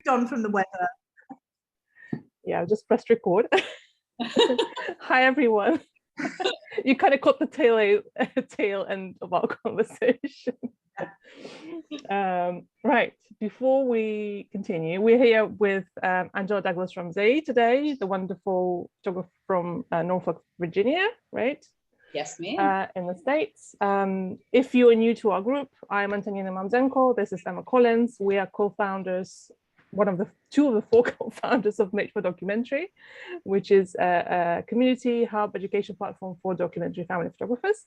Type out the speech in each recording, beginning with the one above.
on from the weather. Yeah, I've just pressed record. Hi, everyone. You kind of caught the tail end of our conversation. Right, before we continue, we're here with Angela Douglas Ramsey today, the wonderful photographer from Norfolk, Virginia, right? Yes, ma'am. In the States. If you are new to our group, I'm Antonina Mamzenko. This is Emma Collins. We are co-founders, two of the four co-founders of Made for Documentary, which is a community hub education platform for documentary family photographers.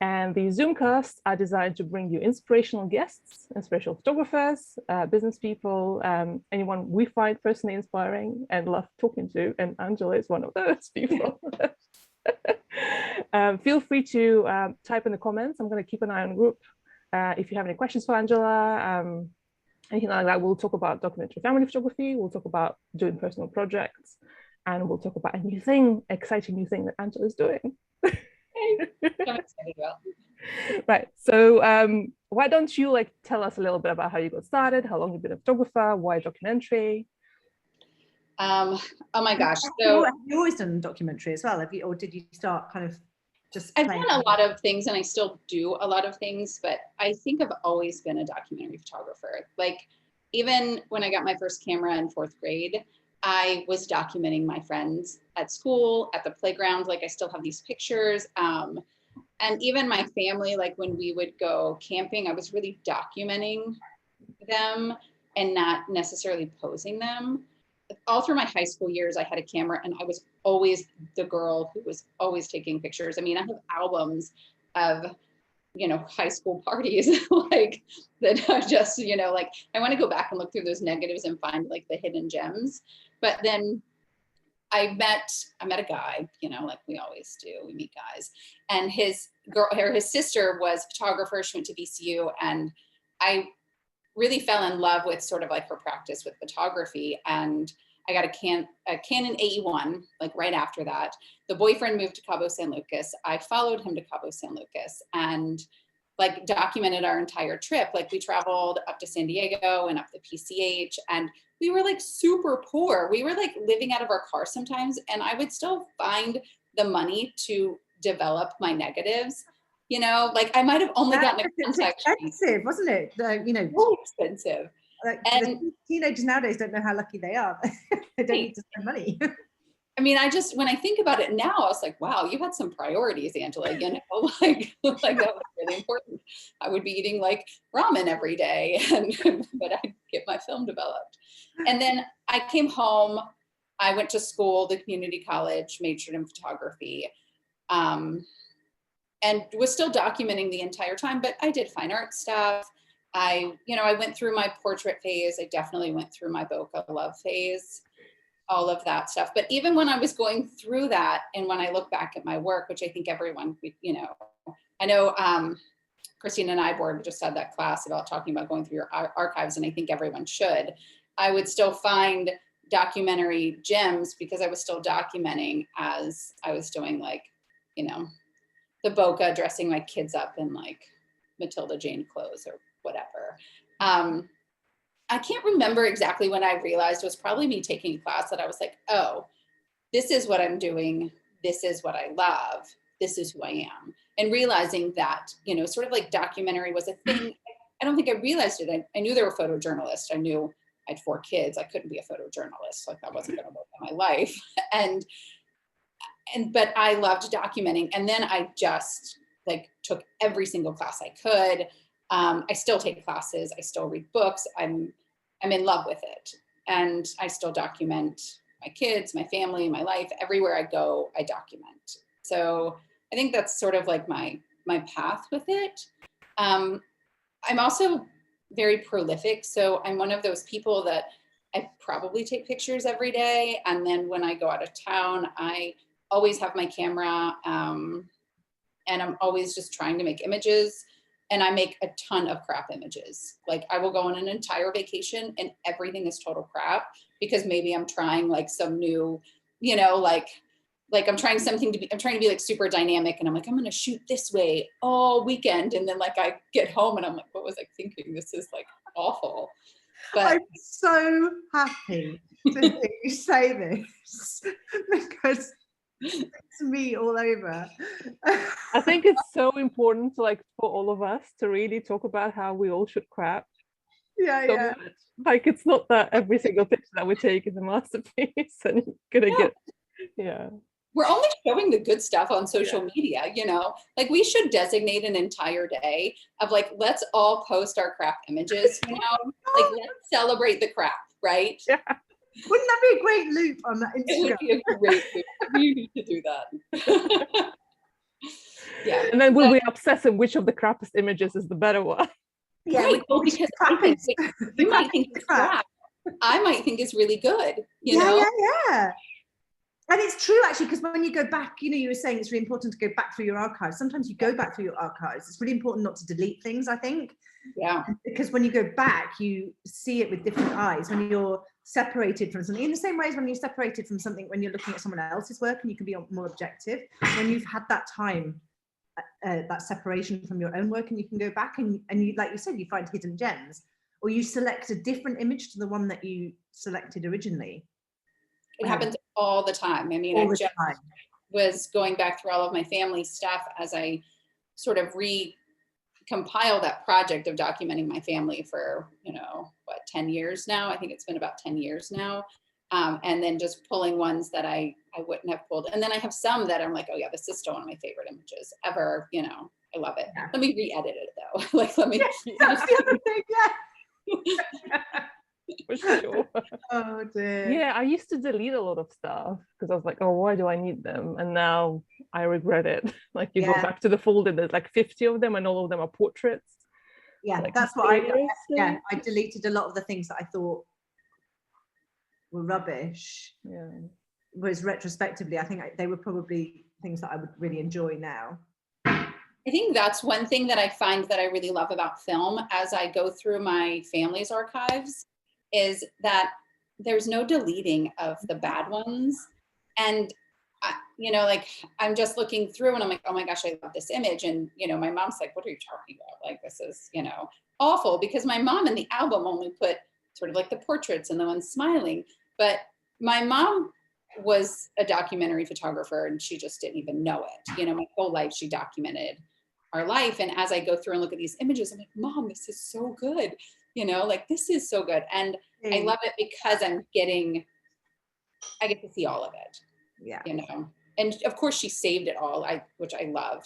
And the Zoomcasts are designed to bring you inspirational guests, inspirational photographers, business people, anyone we find personally inspiring and love talking to. And Angela is one of those people. Feel free to type in the comments. I'm going to keep an eye on the group. If you have any questions for Angela, anything like that, we'll talk about documentary family photography. We'll talk about doing personal projects, and we'll talk about a new thing, exciting new thing that Angela's doing. Right. So why don't you tell us a little bit about how you got started, how long you've been a photographer, why documentary? Oh my gosh. So have you always done documentary as well? Or did you start kind of just I've done a lot of things, and I still do a lot of things, but I think I've always been a documentary photographer. Like, even when I got my first camera in 4th grade, I was documenting my friends at school, at the playground. Like, I still have these pictures. And even my family, like when we would go camping, I was really documenting them and not necessarily posing them. All through my high school years, I had a camera, and I was always the girl who was always taking pictures. I mean, I have albums of, high school parties, like that are just, like I want to go back and look through those negatives and find like the hidden gems. But then I met a guy, like we always do, we meet guys, and his sister was a photographer. She went to VCU, and I really fell in love with sort of like her practice with photography. And I got a Canon AE1, like right after that. The boyfriend moved to Cabo San Lucas. I followed him to Cabo San Lucas and like documented our entire trip. Like, we traveled up to San Diego and up the PCH, and we were like super poor. We were like living out of our car sometimes, and I would still find the money to develop my negatives. Like I might have only gotten a contact. Expensive, wasn't it? Really expensive. Like, and teenagers nowadays don't know how lucky they are. They don't need to spend money. I mean, when I think about it now, I was like, wow, you had some priorities, Angela, like that was really important. I would be eating like ramen every day, but I'd get my film developed. And then I came home, I went to school, the community college, majored in photography, and was still documenting the entire time, but I did fine art stuff. I went through my portrait phase. I definitely went through my bokeh love phase, all of that stuff. But even when I was going through that, and when I look back at my work, which I think everyone, I know Christine and I just had that class about talking about going through your archives, and I think everyone should. I would still find documentary gems because I was still documenting as I was doing the bokeh, dressing my kids up in like Matilda Jane clothes or whatever. I can't remember exactly when I realized. It was probably me taking a class that I was like, oh, this is what I'm doing. This is what I love. This is who I am. And realizing that, sort of like documentary was a thing. I don't think I realized it. I knew there were photojournalists. I knew I had 4 kids. I couldn't be a photojournalist. Like, that wasn't going to work in my life. But I loved documenting. And then I just like took every single class I could. I still take classes. I still read books. I'm in love with it. And I still document my kids, my family, my life. Everywhere I go, I document. So I think that's sort of like my path with it. I'm also very prolific. So I'm one of those people that I probably take pictures every day. And then when I go out of town, I always have my camera, and I'm always just trying to make images, and I make a ton of crap images. Like, I will go on an entire vacation and everything is total crap because maybe I'm trying like some new, like I'm trying to be like super dynamic, and I'm like, I'm going to shoot this way all weekend. And then like I get home and I'm like, what was I thinking? This is like awful. But I'm so happy to hear you say this because it's me all over. I think it's so important to like for all of us to really talk about how we all should crap Yeah, so yeah. much. Like it's not that every single picture that we take is a masterpiece and you're gonna get we're only showing the good stuff on social media, you know, like we should designate an entire day of like, let's all post our crap images, you know, like let's celebrate the crap, right? Yeah. Wouldn't that be a great loop on that It would Instagram? be a great loop. We need to do that. Yeah. And then we'll be obsessive which of the crappiest images is the better one. Yeah, Right. Well, because I think you might think it's crap. I might think it's really good, you know? Yeah. And it's true, actually, because when you go back, you know, you were saying it's really important to go back through your archives. Sometimes you go back through your archives. It's really important not to delete things, I think. Yeah. Because when you go back, you see it with different eyes. When you're separated from something, in the same way as when you're separated from something, when you're looking at someone else's work and you can be more objective, when you've had that time, that separation from your own work, and you can go back and you, like you said, you find hidden gems, or you select a different image to the one that you selected originally. It happens all the time. I mean, I just was going back through all of my family stuff as I sort of recompile that project of documenting my family for, you know, what, 10 years now? I think it's been about 10 years now. And then just pulling ones that I wouldn't have pulled. And then I have some that I'm like, oh yeah, this is still one of my favorite images ever. You know, I love it. Let me re-edit it though. Like, let me. That's the other thing, yeah. For sure. Oh dear. Yeah, I used to delete a lot of stuff because I was like, oh, why do I need them? And now I regret it. Like you go back to the folder, there's like 50 of them and all of them are portraits. Yeah, like, that's what I deleted a lot of the things that I thought were rubbish. Yeah. Whereas retrospectively, I think they were probably things that I would really enjoy now. I think that's one thing that I find that I really love about film as I go through my family's archives is that there's no deleting of the bad ones. And, you know, like I'm just looking through and I'm like, oh my gosh, I love this image. And, you know, my mom's like, what are you talking about? Like, this is, you know, awful, because my mom in the album only put sort of like the portraits and the ones smiling. But my mom was a documentary photographer and she just didn't even know it. You know, my whole life she documented our life. And as I go through and look at these images, I'm like, Mom, this is so good. You know, like this is so good. And I love it because I get to see all of it. Yeah. You know, and of course she saved it all, which I love.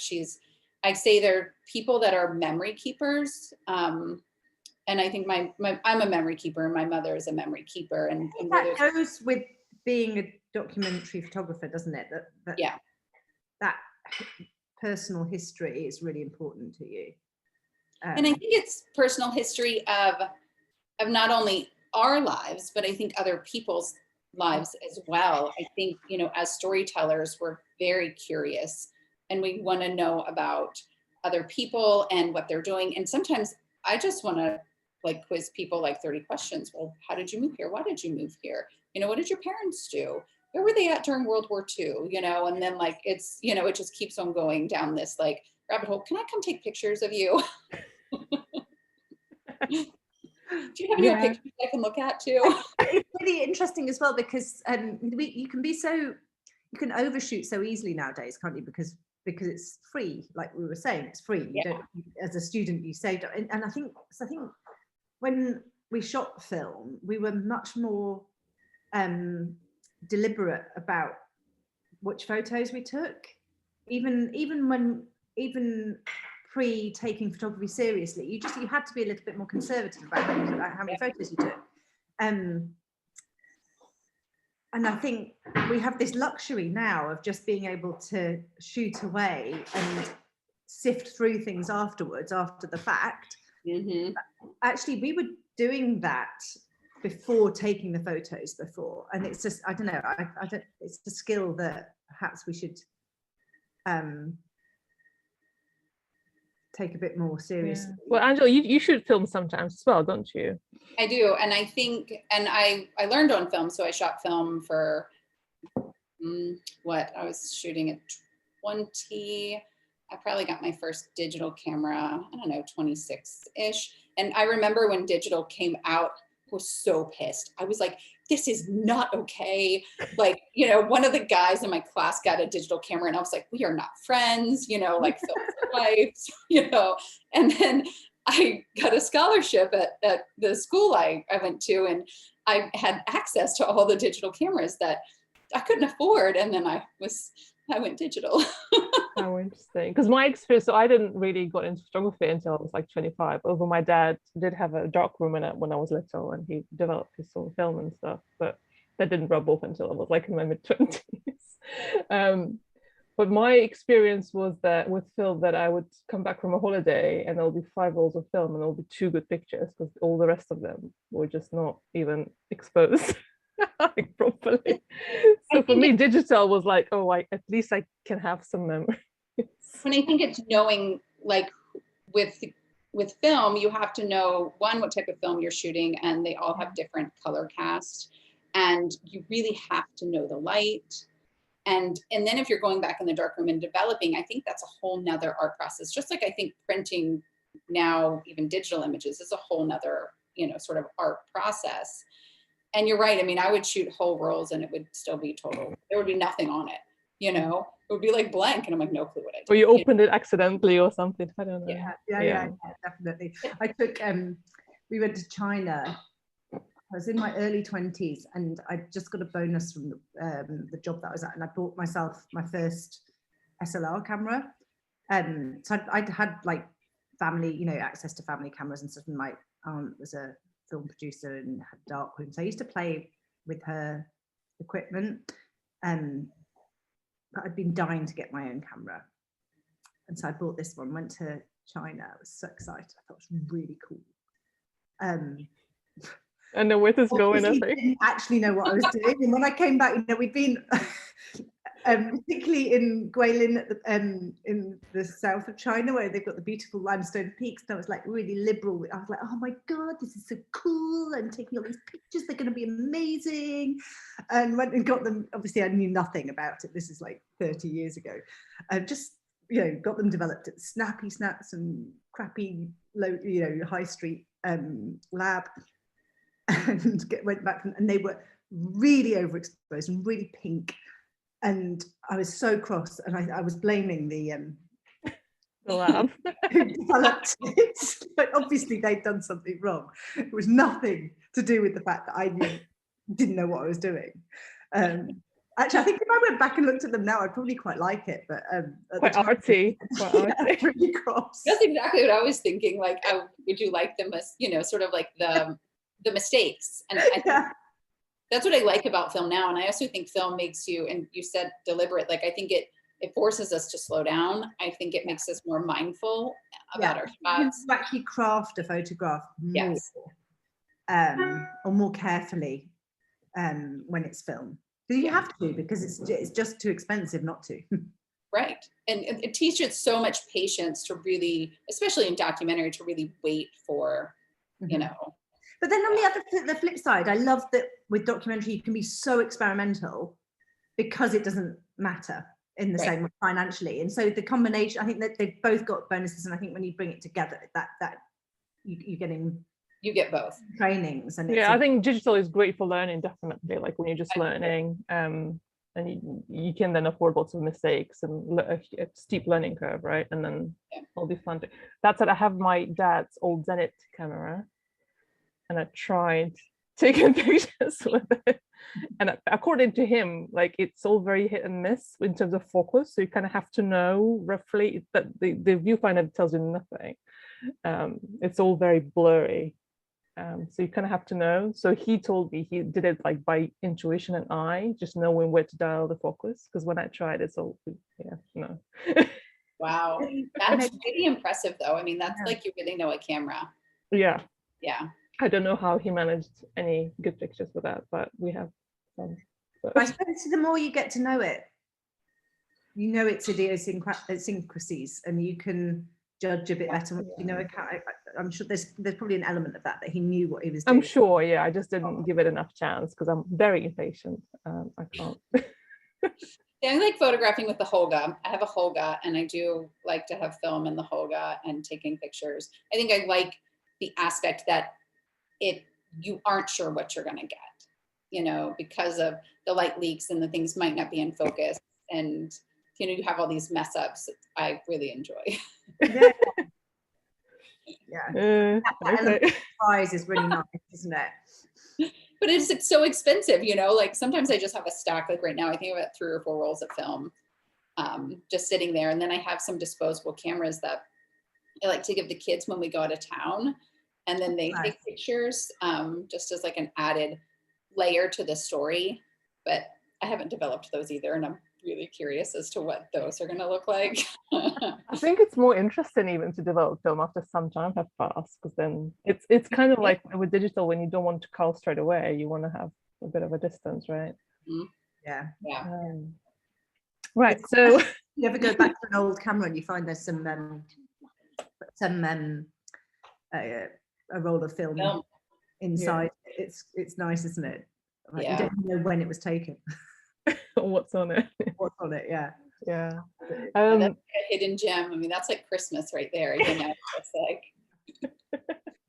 I say they're people that are memory keepers. And I think I'm a memory keeper and my mother is a memory keeper. And that goes with being a documentary photographer, doesn't it? That personal history is really important to you. And I think it's personal history of not only our lives, but I think other people's lives as well. I think, you know, as storytellers, we're very curious and we want to know about other people and what they're doing. And sometimes I just want to like quiz people like 30 questions. Well, how did you move here? Why did you move here? You know, what did your parents do? Where were they at during World War II? You know, and then like, it's, you know, it just keeps on going down this like rabbit hole. Can I come take pictures of you? Do you have any pictures I can look at too? It's really interesting as well because you can overshoot so easily nowadays, can't you? Because it's free, like we were saying, it's free. You don't, as a student, you saved, and I think when we shot film, we were much more deliberate about which photos we took, even pre taking photography seriously. You had to be a little bit more conservative about how many photos you took. And I think we have this luxury now of just being able to shoot away and sift through things afterwards, after the fact. Mm-hmm. Actually, we were doing that before taking the photos before. And it's just, I don't know, I don't, it's a skill that perhaps we should take a bit more seriously. Yeah. Well, Angela, you shoot film sometimes as well, don't you? I do. And I think, and I learned on film. So I shot film for I was shooting at 20. I probably got my first digital camera, I don't know, 26-ish. And I remember when digital came out, was so pissed. I was like, this is not okay. Like, you know, one of the guys in my class got a digital camera and I was like, we are not friends, you know, like film for life, you know. And then I got a scholarship at the school I went to, and I had access to all the digital cameras that I couldn't afford. And then I went digital. How interesting. Because my experience, so I didn't really got into photography until I was like 25. Although my dad did have a dark room in it when I was little, and he developed his own film and stuff. But that didn't rub off until I was like in my mid-20s. But my experience was that with film, that I would come back from a holiday and there'll be 5 rolls of film and there'll be 2 good pictures, because all the rest of them were just not even exposed like properly. So for me, digital was like, oh, at least I can have some memories. When I think it's knowing, like with film, you have to know, one, what type of film you're shooting, and they all have different color cast, and you really have to know the light. And then if you're going back in the darkroom and developing, I think that's a whole nother art process. Just like I think printing now, even digital images, is a whole nother, you know, sort of art process. And you're right. I mean, I would shoot whole rolls and it would still be total. There would be nothing on it, you know. It would be like blank, and I'm like, no clue what I did. Or you opened it accidentally or something. I don't know. Yeah, definitely. I took we went to China. I was in my early 20s, and I just got a bonus from the job that I was at, and I bought myself my first SLR camera. So I'd had like family, you know, access to family cameras and stuff, and my aunt was a film producer and had dark rooms. So I used to play with her equipment, but I'd been dying to get my own camera. And so I bought this one, went to China. I was so excited. I thought it was really cool. I know where this is going. I didn't actually know what I was doing. And when I came back, you know, we'd been particularly in Guilin in the south of China, where they've got the beautiful limestone peaks. And I was like really liberal. I was like, oh my God, this is so cool. I'm taking all these pictures. They're going to be amazing. And went and got them. Obviously, I knew nothing about it. This is like 30 years ago. Just, you know, got them developed at Snappy Snaps and crappy, low, you know, high street lab. And went back, and they were really overexposed and really pink, and I was so cross, and I was blaming the lab who developed it, but obviously they'd done something wrong. It was nothing to do with the fact that I didn't know what I was doing. Actually, I think if I went back and looked at them now, I'd probably quite like it, but quite artsy. Yeah, really cross. That's exactly what I was thinking. Like, would you like them as, you know, sort of like the mistakes? And I think that's what I like about film now. And I also think film makes you, and you said deliberate, like I think it forces us to slow down. I think it makes us more mindful about our shots. You actually craft a photograph more, or more carefully when it's film. You have to, because it's just too expensive not to. Right. And it teaches so much patience to really, especially in documentary, to really wait for, you know. But then on the flip side, I love that with documentary, you can be so experimental because it doesn't matter in the same way financially. And so the combination, I think that they've both got bonuses. And I think when you bring it together, that you're getting, you get both trainings. And I think digital is great for learning, definitely. Like when you're just learning, and you can then afford lots of mistakes and a steep learning curve, right? And then it'll be fun. That said, I have my dad's old Zenit camera, and I tried taking pictures with it. And according to him, like it's all very hit and miss in terms of focus. So you kind of have to know roughly that the viewfinder tells you nothing. It's all very blurry. So you kind of have to know. So he told me he did it like by intuition and eye, just knowing where to dial the focus. Because when I tried, it's all, no. Wow, that's really impressive though. I mean, that's like you really know a camera. Yeah. I don't know how he managed any good pictures with that, but we have some. I suppose the more you get to know it, you know its idiosyncrasies, and you can judge a bit better. You know, I'm sure there's probably an element of that he knew what he was doing. I'm sure, I just didn't give it enough chance because I'm very impatient. I can't. I like photographing with the Holga. I have a Holga, and I do like to have film in the Holga and taking pictures. I think I like the aspect that you aren't sure what you're going to get, you know, because of the light leaks and the things might not be in focus. And, you know, you have all these mess ups. I really enjoy. Yeah. That Okay. element of surprise is really nice, isn't it? But it's so expensive, you know, like sometimes I just have a stack, like right now, I think about 3 or 4 rolls of film just sitting there. And then I have some disposable cameras that I like to give the kids when we go out of town. And then they take pictures just as like an added layer to the story. But I haven't developed those either. And I'm really curious as to what those are going to look like. I think it's more interesting even to develop film after some time have passed, because then it's kind of like with digital, when you don't want to cull straight away, you want to have a bit of a distance, right? Mm-hmm. Yeah. Right. So you ever go back to an old camera and you find there's a roll of film inside. It's nice, isn't it? Like you don't know when it was taken. What's on it? What's on it? Yeah. That's a hidden gem. I mean, that's like Christmas right there. You know, it's like,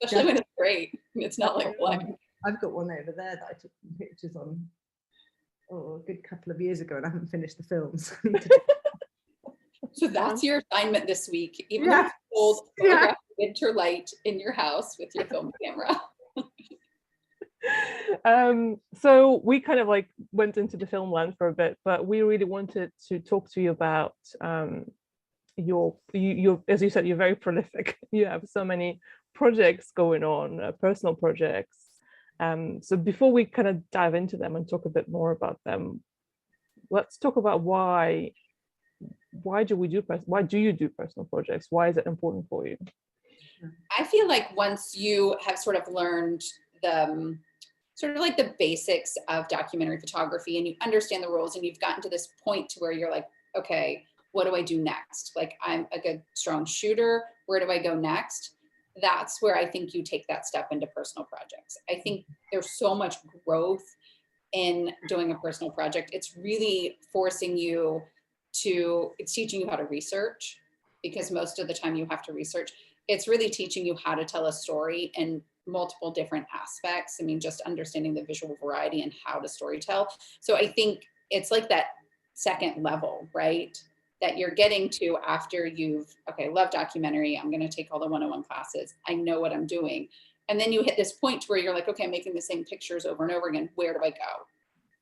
especially when it's great. It's not like blank. I've got one over there that I took pictures on a good couple of years ago, and I haven't finished the films. So that's your assignment this week. Even though it's cold, photograph winter light in your house with your film camera. So we kind of like went into the film land for a bit, but we really wanted to talk to you about your as you said, you're very prolific. You have so many projects going on, personal projects. So before we kind of dive into them and talk a bit more about them, let's talk about why do you do personal projects? Why is it important for you? I feel like once you have sort of learned the sort of like the basics of documentary photography and you understand the rules and you've gotten to this point to where you're like, okay, what do I do next? Like, I'm a good, strong shooter. Where do I go next? That's where I think you take that step into personal projects. I think there's so much growth in doing a personal project. It's really forcing you it's teaching you how to research, because most of the time you have to research. It's really teaching you how to tell a story in multiple different aspects. I mean, just understanding the visual variety and how to storytell. So I think it's like that second level, right? That you're getting to after love documentary. I'm going to take all the 101 classes. I know what I'm doing. And then you hit this point where you're like, okay, I'm making the same pictures over and over again. Where do I go?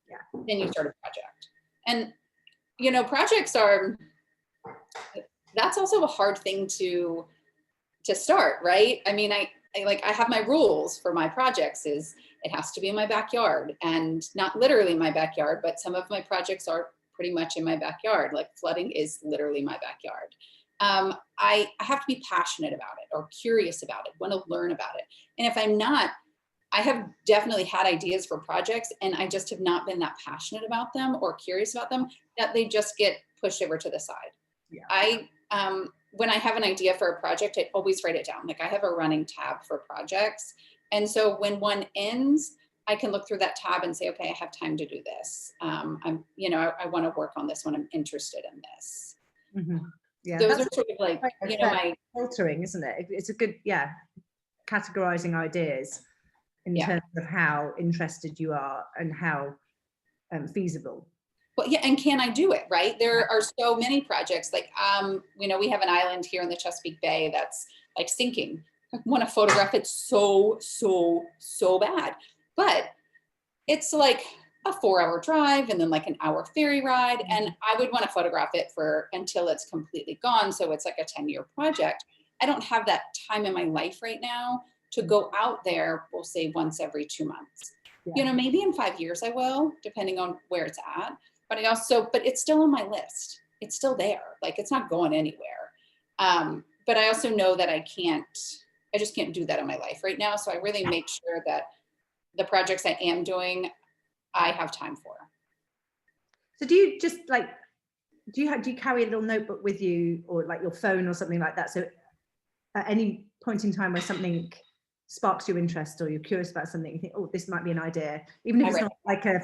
Yeah. Then you start a project. And, you know, projects that's also a hard thing to start, right? I mean, I have my rules for my projects. Is it has to be in my backyard, and not literally my backyard, but some of my projects are pretty much in my backyard. Like flooding is literally my backyard. I have to be passionate about it or curious about it, want to learn about it. And if I'm not, I have definitely had ideas for projects and I just have not been that passionate about them or curious about them, that they just get pushed over to the side. Yeah. When I have an idea for a project, I always write it down. Like I have a running tab for projects. And so when one ends, I can look through that tab and say, okay, I have time to do this. I want to work on this one. I'm interested in this. Mm-hmm. Yeah, those are sort of like, my filtering, isn't it? It's a good, categorizing ideas in terms of how interested you are and how feasible. Well, yeah, and can I do it, right? There are so many projects, like, we have an island here in the Chesapeake Bay that's like sinking. I want to photograph it so bad. But it's like a 4-hour drive and then like an hour ferry ride. And I would want to photograph it until it's completely gone. So it's like a 10-year project. I don't have that time in my life right now to go out there, we'll say once every 2 months. Yeah. Maybe in 5 years I will, depending on where it's at. But it's still on my list. It's still there. Like it's not going anywhere. But I also know that I just can't do that in my life right now. So I really make sure that the projects I am doing, I have time for. So do you just do you carry a little notebook with you or like your phone or something like that? So at any point in time where something sparks your interest or you're curious about something, you think, oh, this might be an idea, even if it's not like a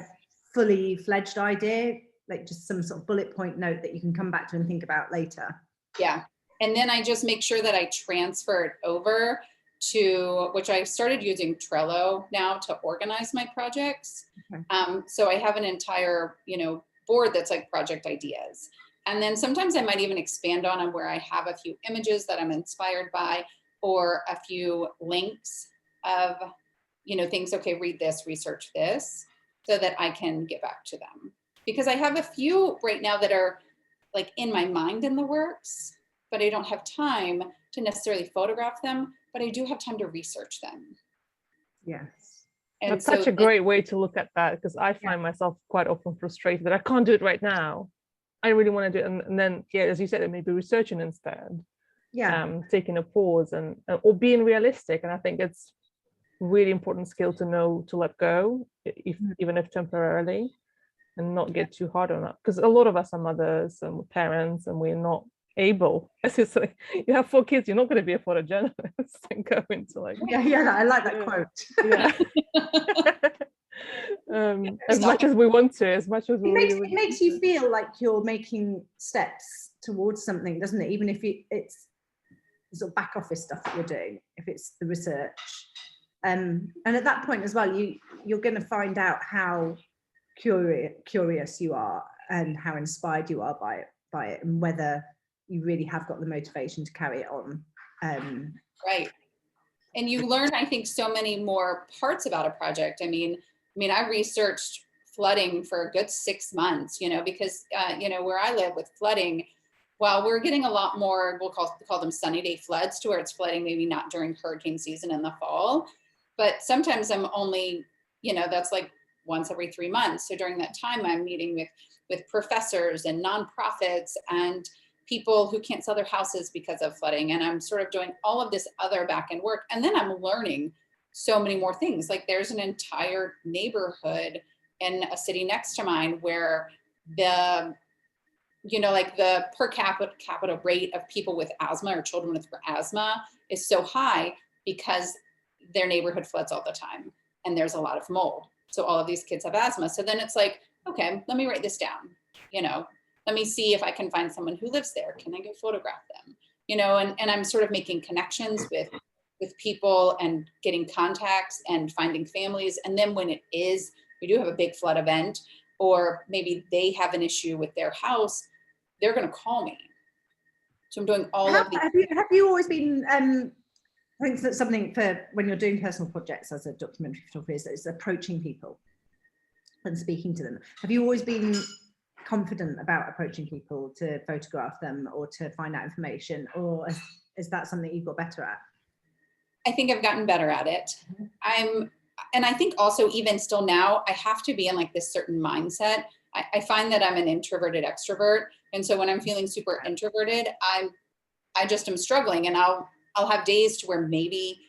fully fledged idea, like just some sort of bullet point note that you can come back to and think about later. Yeah. And then I just make sure that I transfer it over which I started using Trello now to organize my projects. Okay. So I have an entire, board that's like project ideas. And then sometimes I might even expand on them where I have a few images that I'm inspired by, or a few links of, things, okay, read this, research this, so that I can get back to them. Because I have a few right now that are like in my mind in the works, but I don't have time to necessarily photograph them, but I do have time to research them. Yes. And That's such a great way to look at that, because I find myself quite often frustrated that I can't do it right now. I really want to do it. And then, yeah, as you said, maybe researching instead. Yeah. Taking a pause or being realistic. And I think it's really important skill to know to let go, even if temporarily, and not get too hard on it. Because a lot of us are mothers and parents, and we're not able, as it's like, you have 4 kids, you're not going to be a photojournalist and go into like, I like that quote. As much as we want to, as much as it makes you feel like you're making steps towards something, doesn't it? Even if it's sort of back office stuff that you're doing, if it's the research, and at that point as well, you're going to find out how curious you are and how inspired you are by it, and whether you really have got the motivation to carry it on. Right. And you learn, I think, so many more parts about a project. I mean, I researched flooding for a good 6 months, because, where I live with flooding, while we're getting a lot more, we'll call them sunny day floods, to where it's flooding, maybe not during hurricane season in the fall, but sometimes I'm only, that's like once every 3 months. So during that time, I'm meeting with professors and nonprofits and people who can't sell their houses because of flooding. And I'm sort of doing all of this other back end work. And then I'm learning so many more things. Like there's an entire neighborhood in a city next to mine where the per capita rate of people with asthma or children with asthma is so high because their neighborhood floods all the time. And there's a lot of mold. So all of these kids have asthma. So then it's like, okay, let me write this down, let me see if I can find someone who lives there. Can I go photograph them? And I'm sort of making connections with people and getting contacts and finding families. And then when we do have a big flood event, or maybe they have an issue with their house, they're going to call me. So I'm doing all of these. Have you always been, I think that's something for when you're doing personal projects as a documentary photographer, is approaching people and speaking to them. Have you always been confident about approaching people to photograph them or to find out information, or is that something you've got better at? I think I've gotten better at it. And I think also even still now, I have to be in like this certain mindset. I find that I'm an introverted extrovert. And so when I'm feeling super introverted, I just am struggling, and I'll have days to where maybe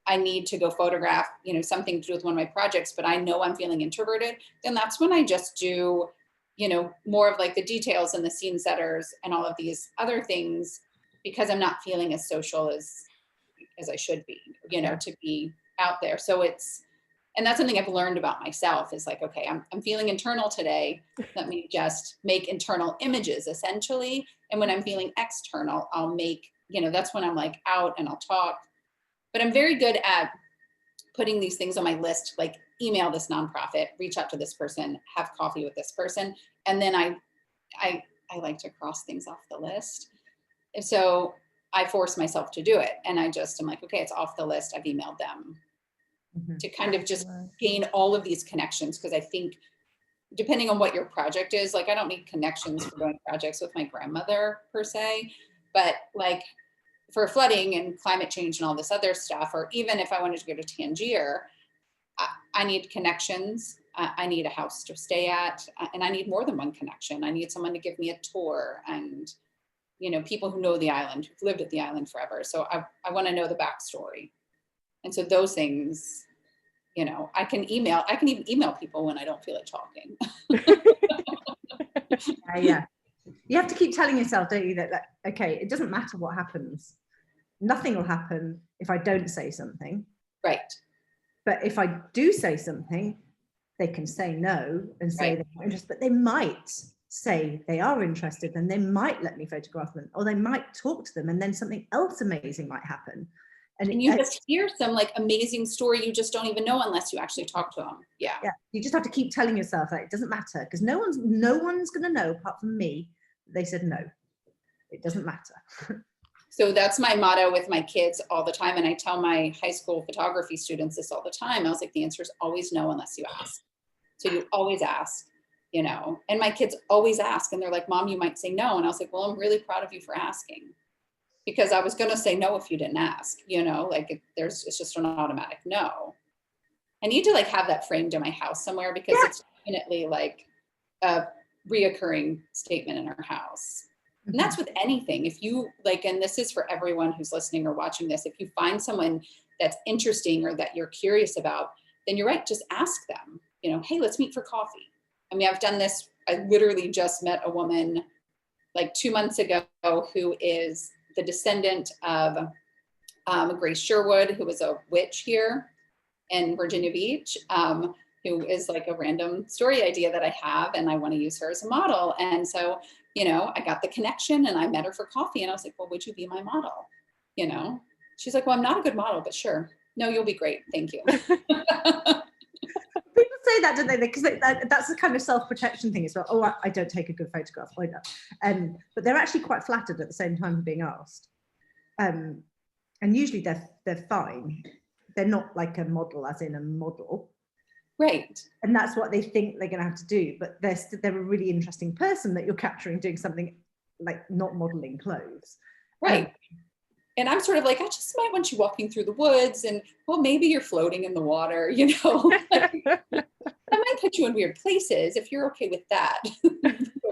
I need to go photograph, something to do with one of my projects, but I know I'm feeling introverted. Then that's when I just do, more of like the details and the scene setters and all of these other things, because I'm not feeling as social as I should be, to be out there. So and that's something I've learned about myself, is like, okay, I'm feeling internal today. Let me just make internal images essentially. And when I'm feeling external, I'll make, that's when I'm like out and I'll talk. But I'm very good at putting these things on my list, like email this nonprofit, reach out to this person, have coffee with this person. And then I like to cross things off the list. And so I force myself to do it. And I'm like, okay, it's off the list. I've emailed them. To kind of just gain all of these connections. Because I think depending on what your project is, like I don't need connections for doing projects with my grandmother per se, but like for flooding and climate change and all this other stuff, or even if I wanted to go to Tangier, I need connections. I need a house to stay at, and I need more than one connection. I need someone to give me a tour, and people who know the island, who've lived at the island forever. So I want to know the backstory. And so those things, I can even email people when I don't feel like talking. Yeah. You have to keep telling yourself, don't you, that okay, it doesn't matter what happens. Nothing will happen if I don't say something. Right. But if I do say something, they can say no and say they're not interested, but they might say they are interested, and they might let me photograph them, or they might talk to them, and then something else amazing might happen. And you just hear some like amazing story you just don't even know unless you actually talk to them. Yeah. You just have to keep telling yourself that it doesn't matter, because no one's going to know apart from me. They said no. It doesn't matter. So that's my motto with my kids all the time. And I tell my high school photography students this all the time. I was like, the answer is always no unless you ask. So you always ask, you know, and my kids always ask, and they're like, Mom, you might say no. And I was like, well, I'm really proud of you for asking, because I was going to say no if you didn't ask, you know, like it's just an automatic no. I need to like have that framed in my house somewhere, because it's definitely like a reoccurring statement in our house. And that's with anything. If you like, and this is for everyone who's listening or watching this, if you find someone that's interesting or that you're curious about, then you're right, just ask them, you know, hey, let's meet for coffee. I mean, I've done this. I literally just met a woman like 2 months ago who is the descendant of Grace Sherwood, who was a witch here in Virginia Beach, who is like a random story idea that I have, and I want to use her as a model. And so, you know, I got the connection and I met her for coffee, and I was like, well, would you be my model? You know, she's like, well, I'm not a good model, but sure. No, you'll be great. Thank you. People say that, don't they? Because that's the kind of self-protection thing as well. Oh, I don't take a good photograph. I know. But they're actually quite flattered at the same time for being asked. And usually they're fine. They're not like a model, as in a model. Right. And that's what they think they're going to have to do. But they're a really interesting person that you're capturing doing something like not modeling clothes. Right. And I'm sort of like, I just might want you walking through the woods, and well, maybe you're floating in the water, you know. I might put you in weird places if you're okay with that.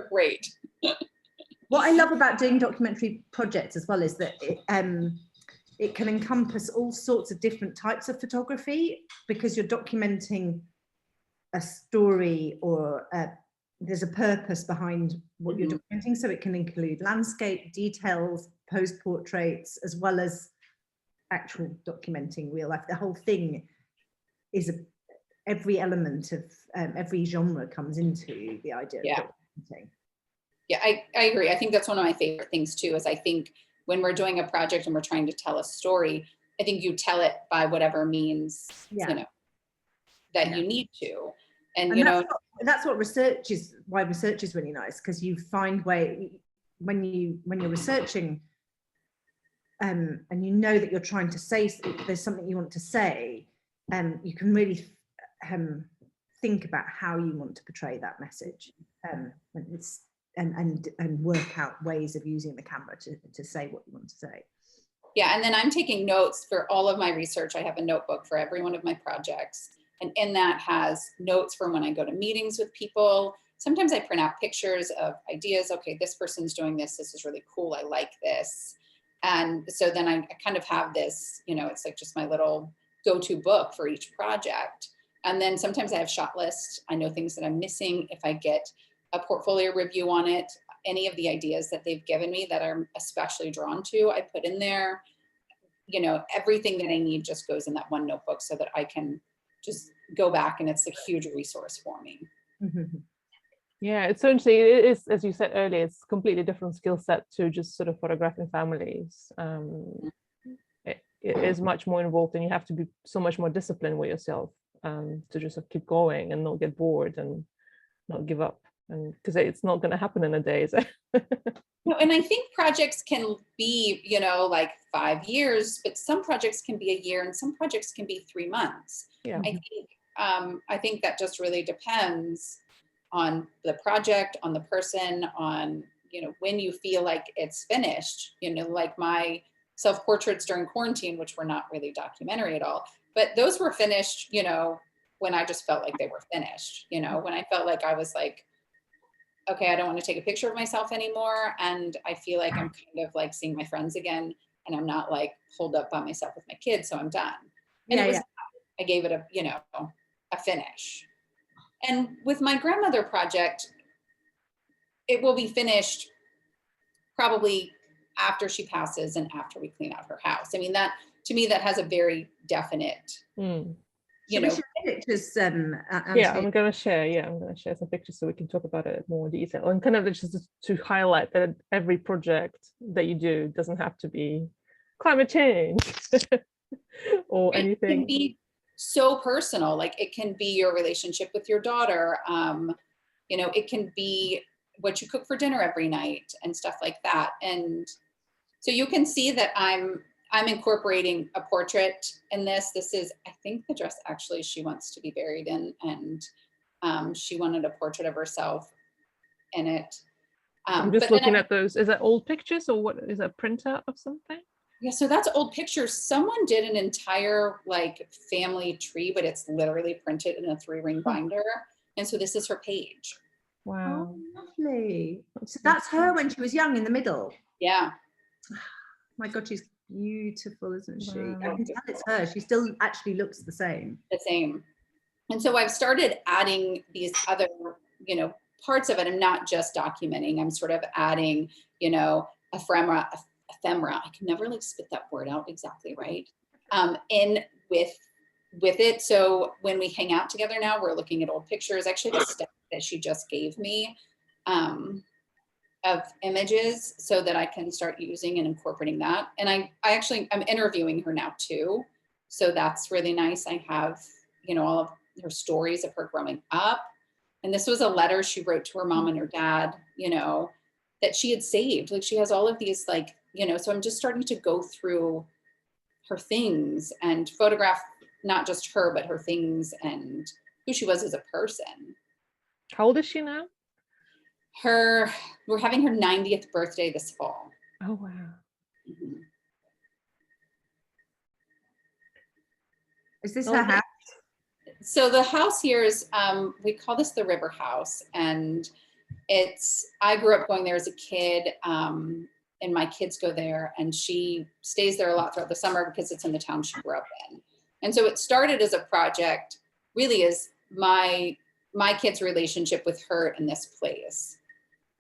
Great. What I love about doing documentary projects as well is that it can encompass all sorts of different types of photography, because you're documenting a story, or there's a purpose behind what you're documenting. So it can include landscape, details, pose portraits, as well as actual documenting real life. The whole thing is every element of every genre comes into the idea of documenting. Yeah, I agree. I think that's one of my favorite things too, is I think when we're doing a project and we're trying to tell a story, I think you tell it by whatever means, you know, that you need to. And you know, that's what research is, why research is really nice, because you find when you're researching and you know that you're trying to say, there's something you want to say, you can really think about how you want to portray that message, and work out ways of using the camera to say what you want to say. Yeah, and then I'm taking notes for all of my research. I have a notebook for every one of my projects. And in that has notes from when I go to meetings with people. Sometimes I print out pictures of ideas. Okay, this person's doing this. This is really cool. I like this. And so then I kind of have this, you know, it's like just my little go-to book for each project. And then sometimes I have shot lists. I know things that I'm missing. If I get a portfolio review on it, any of the ideas that they've given me that I'm especially drawn to, I put in there. You know, everything that I need just goes in that one notebook so that I can just go back, and it's a huge resource for me. Yeah, it's so interesting. It is, as you said earlier, it's a completely different skill set to just sort of photographing families. It is much more involved, and you have to be so much more disciplined with yourself to just sort of keep going and not get bored and not give up. And because it's not going to happen in a day. So. No, and I think projects can be, you know, like 5 years, but some projects can be a year, and some projects can be 3 months. Yeah. I think that just really depends on the project, on the person, on, you know, when you feel like it's finished. You know, like my self-portraits during quarantine, which were not really documentary at all, but those were finished, you know, when I just felt like they were finished, you know, when I felt like I was like, okay, I don't want to take a picture of myself anymore. And I feel like I'm kind of like seeing my friends again, and I'm not like pulled up by myself with my kids. So I'm done. And I gave it a, you know, a finish. And with my grandmother project, it will be finished probably after she passes and after we clean out her house. I mean, that, to me, that has a very definite, you know. Pictures, yeah, I'm going to share some pictures so we can talk about it in more detail, and kind of just to highlight that every project that you do doesn't have to be climate change. or It anything. can be so personal. Like it can be your relationship with your daughter. You know, it can be what you cook for dinner every night and stuff like that. And so you can see that I'm incorporating a portrait in this. This is, I think, the dress actually she wants to be buried in, and she wanted a portrait of herself in it. I'm just looking at those. Is that old pictures or what? Is that a printout of something? Yeah, so that's old pictures. Someone did an entire like family tree, but it's literally printed in a 3-ring binder. And so this is her page. Wow. Oh, lovely. So that's her when she was young in the middle. Yeah. My God, she's beautiful, isn't she? Wow. I can tell it's her. She still actually looks the same. The same. And so I've started adding these other, you know, parts of it. I'm not just documenting. I'm sort of adding, you know, ephemera. I can never like spit that word out exactly right. In with it. So when we hang out together now, we're looking at old pictures. Actually, the step that she just gave me of images so that I can start using and incorporating that. And I'm interviewing her now too. So that's really nice. I have, you know, all of her stories of her growing up. And this was a letter she wrote to her mom and her dad, you know, that she had saved. Like she has all of these like, you know, so I'm just starting to go through her things and photograph not just her, but her things and who she was as a person. How old is she now? We're having her 90th birthday this fall. Oh, wow. Mm-hmm. Is this her house? So the house here is, we call this the River House. And I grew up going there as a kid, and my kids go there, and she stays there a lot throughout the summer because it's in the town she grew up in. And so it started as a project, really as my kids' relationship with her in this place.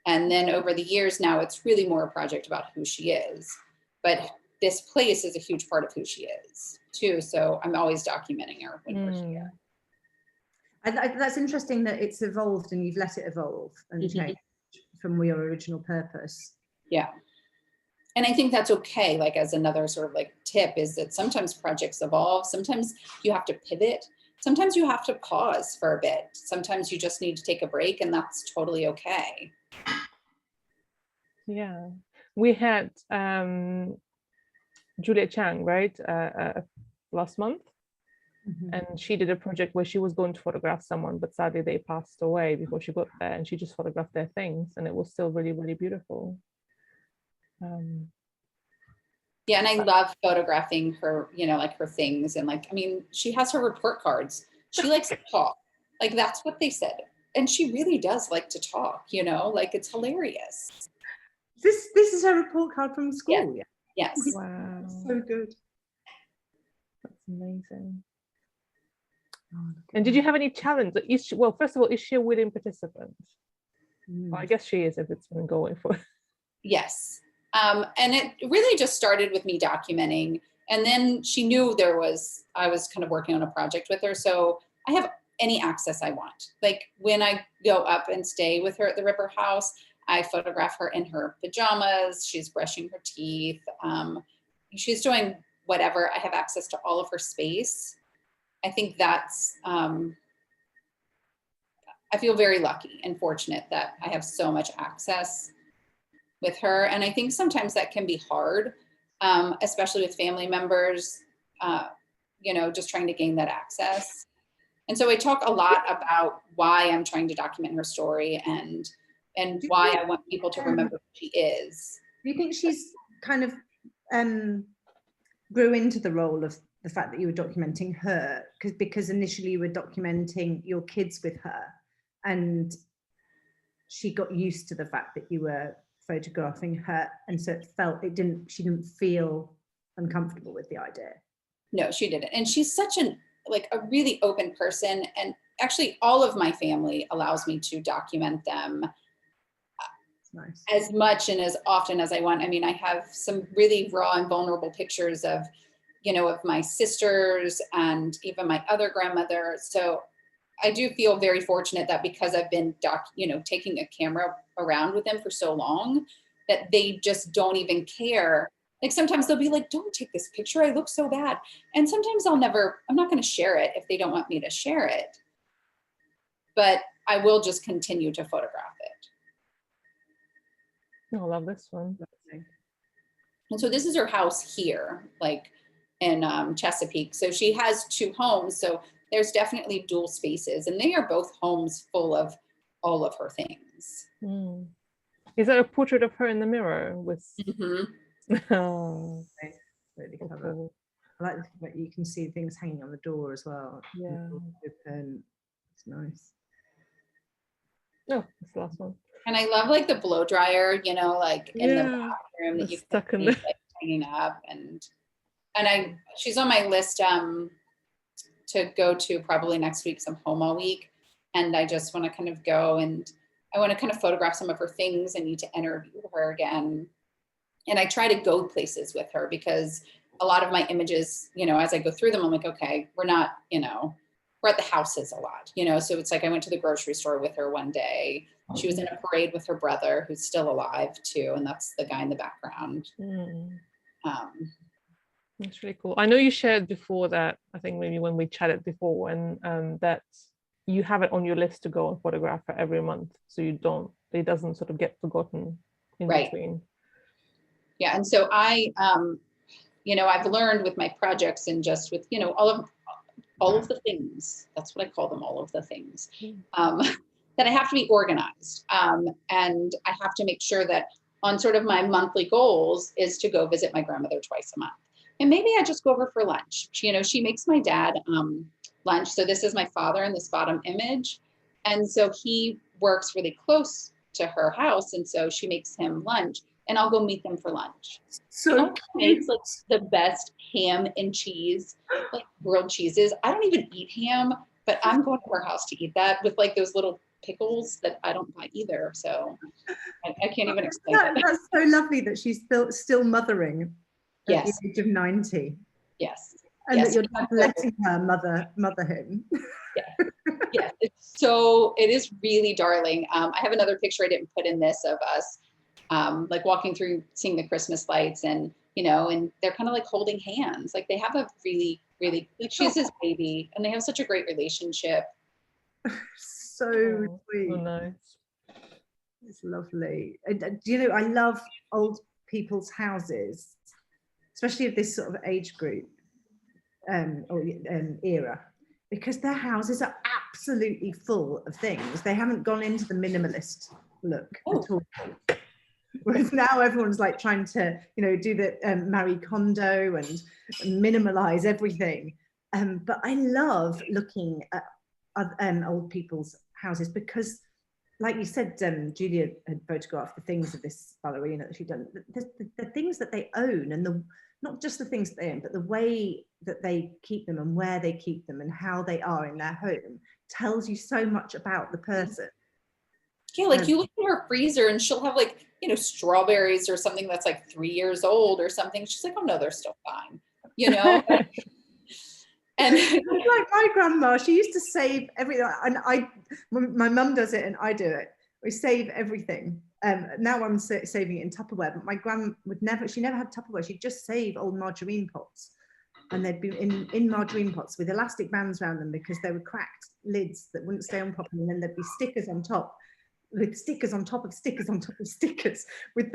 And then over the years now, it's really more a project about who she is. But this place is a huge part of who she is too. So I'm always documenting her when we're here. That's interesting that it's evolved and you've let it evolve and change from your original purpose. Yeah. And I think that's okay. Like as another sort of like tip is that sometimes projects evolve. Sometimes you have to pivot. Sometimes you have to pause for a bit. Sometimes you just need to take a break, and that's totally okay. Yeah. We had Julia Chang, right? Last month. And she did a project where she was going to photograph someone, but sadly they passed away before she got there, and she just photographed their things, and it was still really, really beautiful. Yeah, and I love photographing her, you know, like her things, and like, I mean, she has her report cards. She likes to talk. Like that's what they said. And she really does like to talk, you know, like it's hilarious. This is her report card from school. Yeah. Yes. Wow. So good. That's amazing. And did you have any challenge? Well, first of all, is she a willing participant? Well, I guess she is if it's been going for. Yes. And it really just started with me documenting. And then she knew I was kind of working on a project with her. So I have any access I want. Like when I go up and stay with her at the River House, I photograph her in her pajamas. She's brushing her teeth. She's doing whatever. I have access to all of her space. I think that's, I feel very lucky and fortunate that I have so much access with her. And I think sometimes that can be hard, especially with family members, you know, just trying to gain that access. And so I talk a lot about why I'm trying to document her story and why I want people to remember who she is. Do you think she's kind of grew into the role of the fact that you were documenting her because initially you were documenting your kids with her, and she got used to the fact that you were photographing her, and so she didn't feel uncomfortable with the idea? No, she didn't. And she's such a really open person, and actually all of my family allows me to document them nice. As much and as often as I want. I mean, I have some really raw and vulnerable pictures of, you know, of my sisters and even my other grandmother. So I do feel very fortunate that because I've been taking a camera around with them for so long, that they just don't even care Like sometimes they'll be like, don't take this picture, I look so bad. And sometimes I'm not going to share it if they don't want me to share it. But I will just continue to photograph it. Oh, I love this one. And so this is her house here, like in Chesapeake. So she has 2 homes. So there's definitely dual spaces, and they are both homes full of all of her things. Mm. Is that a portrait of her in the mirror with? Oh, really so clever. cool. I like that you can see things hanging on the door as well. Yeah. Open. It's nice. Oh, that's the last one. And I love like the blow dryer, you know, like in the bathroom that you stuck can in see, like, hanging up, and she's on my list to go to probably next week, some Homa week, and I just want to kind of go and I want to kind of photograph some of her things. I need to interview her again, and I try to go places with her because a lot of my images, you know, as I go through them, I'm like, okay, we're not, you know, we're at the houses a lot, you know, so it's like I went to the grocery store with her one day. She was in a parade with her brother, who's still alive too, and that's the guy in the background. That's really cool. I know you shared before that, I think maybe when we chatted before, when that you have it on your list to go and photograph her every month, so it doesn't sort of get forgotten in between. Yeah, and so I, you know, I've learned with my projects and just with, you know, all of the things, that's what I call them, all of the things, that I have to be organized. And I have to make sure that on sort of my monthly goals is to go visit my grandmother twice a month. And maybe I just go over for lunch. You know, she makes my dad lunch. So this is my father in this bottom image. And so he works really close to her house. And so she makes him lunch, and I'll go meet them for lunch. So makes like the best ham and cheese, like grilled cheeses. I don't even eat ham, but I'm going to her house to eat that with like those little pickles that I don't buy either. So I can't even explain it. That's so lovely that she's still mothering at Yes. the age of 90. Yes. And yes. that you're not letting her mother him. Yeah. Yes. It is really darling. I have another picture I didn't put in this of us like walking through, seeing the Christmas lights, and you know, and they're kind of like holding hands. Like they have a really, really, like she's his baby, and they have such a great relationship. So sweet. Oh, nice. It's lovely. Do you know, I love old people's houses, especially of this sort of age group or era, because their houses are absolutely full of things. They haven't gone into the minimalist look at all. Whereas now everyone's like trying to, you know, do the Marie Kondo and minimalize everything. But I love looking at old people's houses because, like you said, Julia had photographed the things of this ballerina that she'd done. The things that they own, and not just the things that they own, but the way that they keep them and where they keep them and how they are in their home tells you so much about the person. Yeah, like you look in her freezer and she'll have like, you know, strawberries or something that's like 3 years old or something. She's like, oh no, they're still fine, you know? And like my grandma, she used to save everything, and my mum does it and I do it. We save everything. Now I'm saving it in Tupperware, but my gran she never had Tupperware. She'd just save old margarine pots, and they'd be in margarine pots with elastic bands around them because they were cracked lids that wouldn't stay on properly, and then there'd be stickers on top, with stickers on top of stickers on top of stickers, with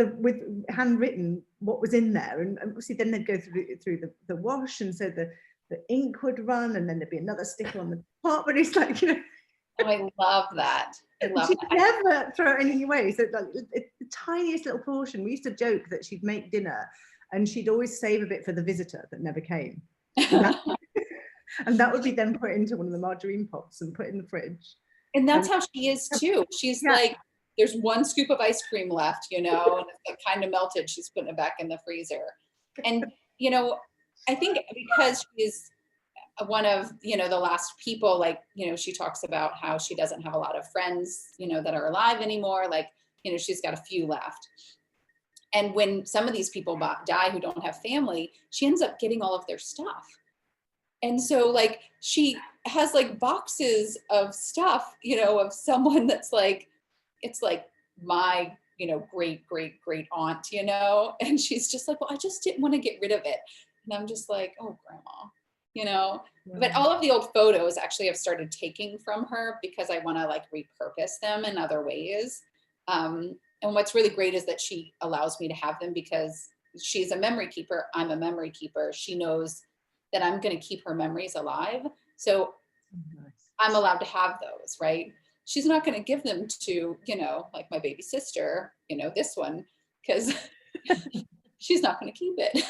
handwritten what was in there, and obviously then they'd go through the wash, and so the ink would run, and then there'd be another sticker on the top, but it's like, you know. Oh, I love that. I love she'd that. never throw anything away. So like the tiniest little portion. We used to joke that she'd make dinner and she'd always save a bit for the visitor that never came. And that would be then put into one of the margarine pots and put in the fridge. And that's how she is too. She's like, there's one scoop of ice cream left, you know, and it's like kind of melted. She's putting it back in the freezer. And, you know, I think because she's one of, you know, the last people, like, you know, she talks about how she doesn't have a lot of friends, you know, that are alive anymore. Like, you know, she's got a few left. And when some of these people die who don't have family, she ends up getting all of their stuff. And so like, she has like boxes of stuff, you know, of someone that's like, it's like my great, great, great aunt, and she's just like, well, I just didn't want to get rid of it. And I'm just like, oh, grandma, but all of the old photos actually I've started taking from her because I want to like repurpose them in other ways. And what's really great is that she allows me to have them because she's a memory keeper. I'm a memory keeper. She knows that I'm going to keep her memories alive. So I'm allowed to have those, right? She's not going to give them to, like my baby sister, this one, because she's not going to keep it.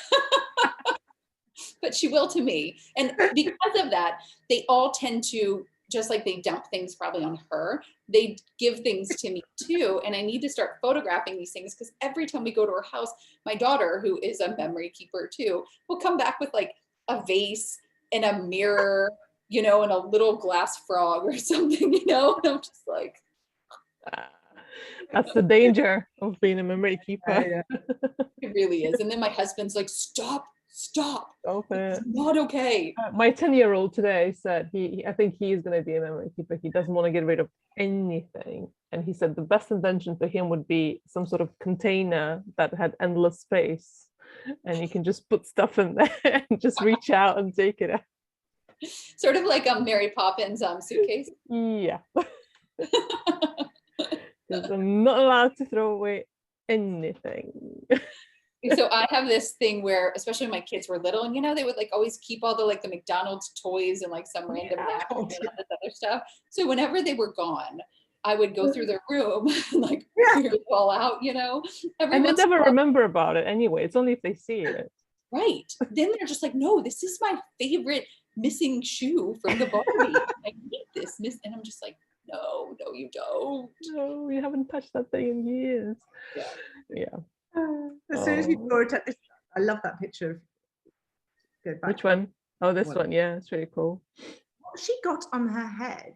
But she will to me. And because of that, they all tend to, just like they dump things probably on her, they give things to me too. And I need to start photographing these things because every time we go to her house, my daughter, who is a memory keeper too, will come back with like a vase and a mirror, and a little glass frog or something, and I'm just like. That's the danger of being a memory keeper. Yeah. It really is. And then my husband's like, stop. It's not okay. My 10-year-old today said I think he is going to be a memory keeper. He doesn't want to get rid of anything. And he said the best invention for him would be some sort of container that had endless space. And you can just put stuff in there and just reach out and take it out. Sort of like Mary Poppins suitcase. Yeah. Because I'm not allowed to throw away anything. So I have this thing where, especially when my kids were little, and they would like always keep all the like the McDonald's toys and like some random napkin and all this other stuff. So whenever they were gone, I would go through their room and like clear it all out, And they never remember about it anyway. It's only if they see it. Right. Then they're just like, no, this is my favorite missing shoe from the Barbie. I need this and I'm just like, no, you don't. No, you haven't touched that thing in years. Yeah. As soon as you draw it, I love that picture. Which one? Oh, this one. Yeah, it's really cool. What she got on her head?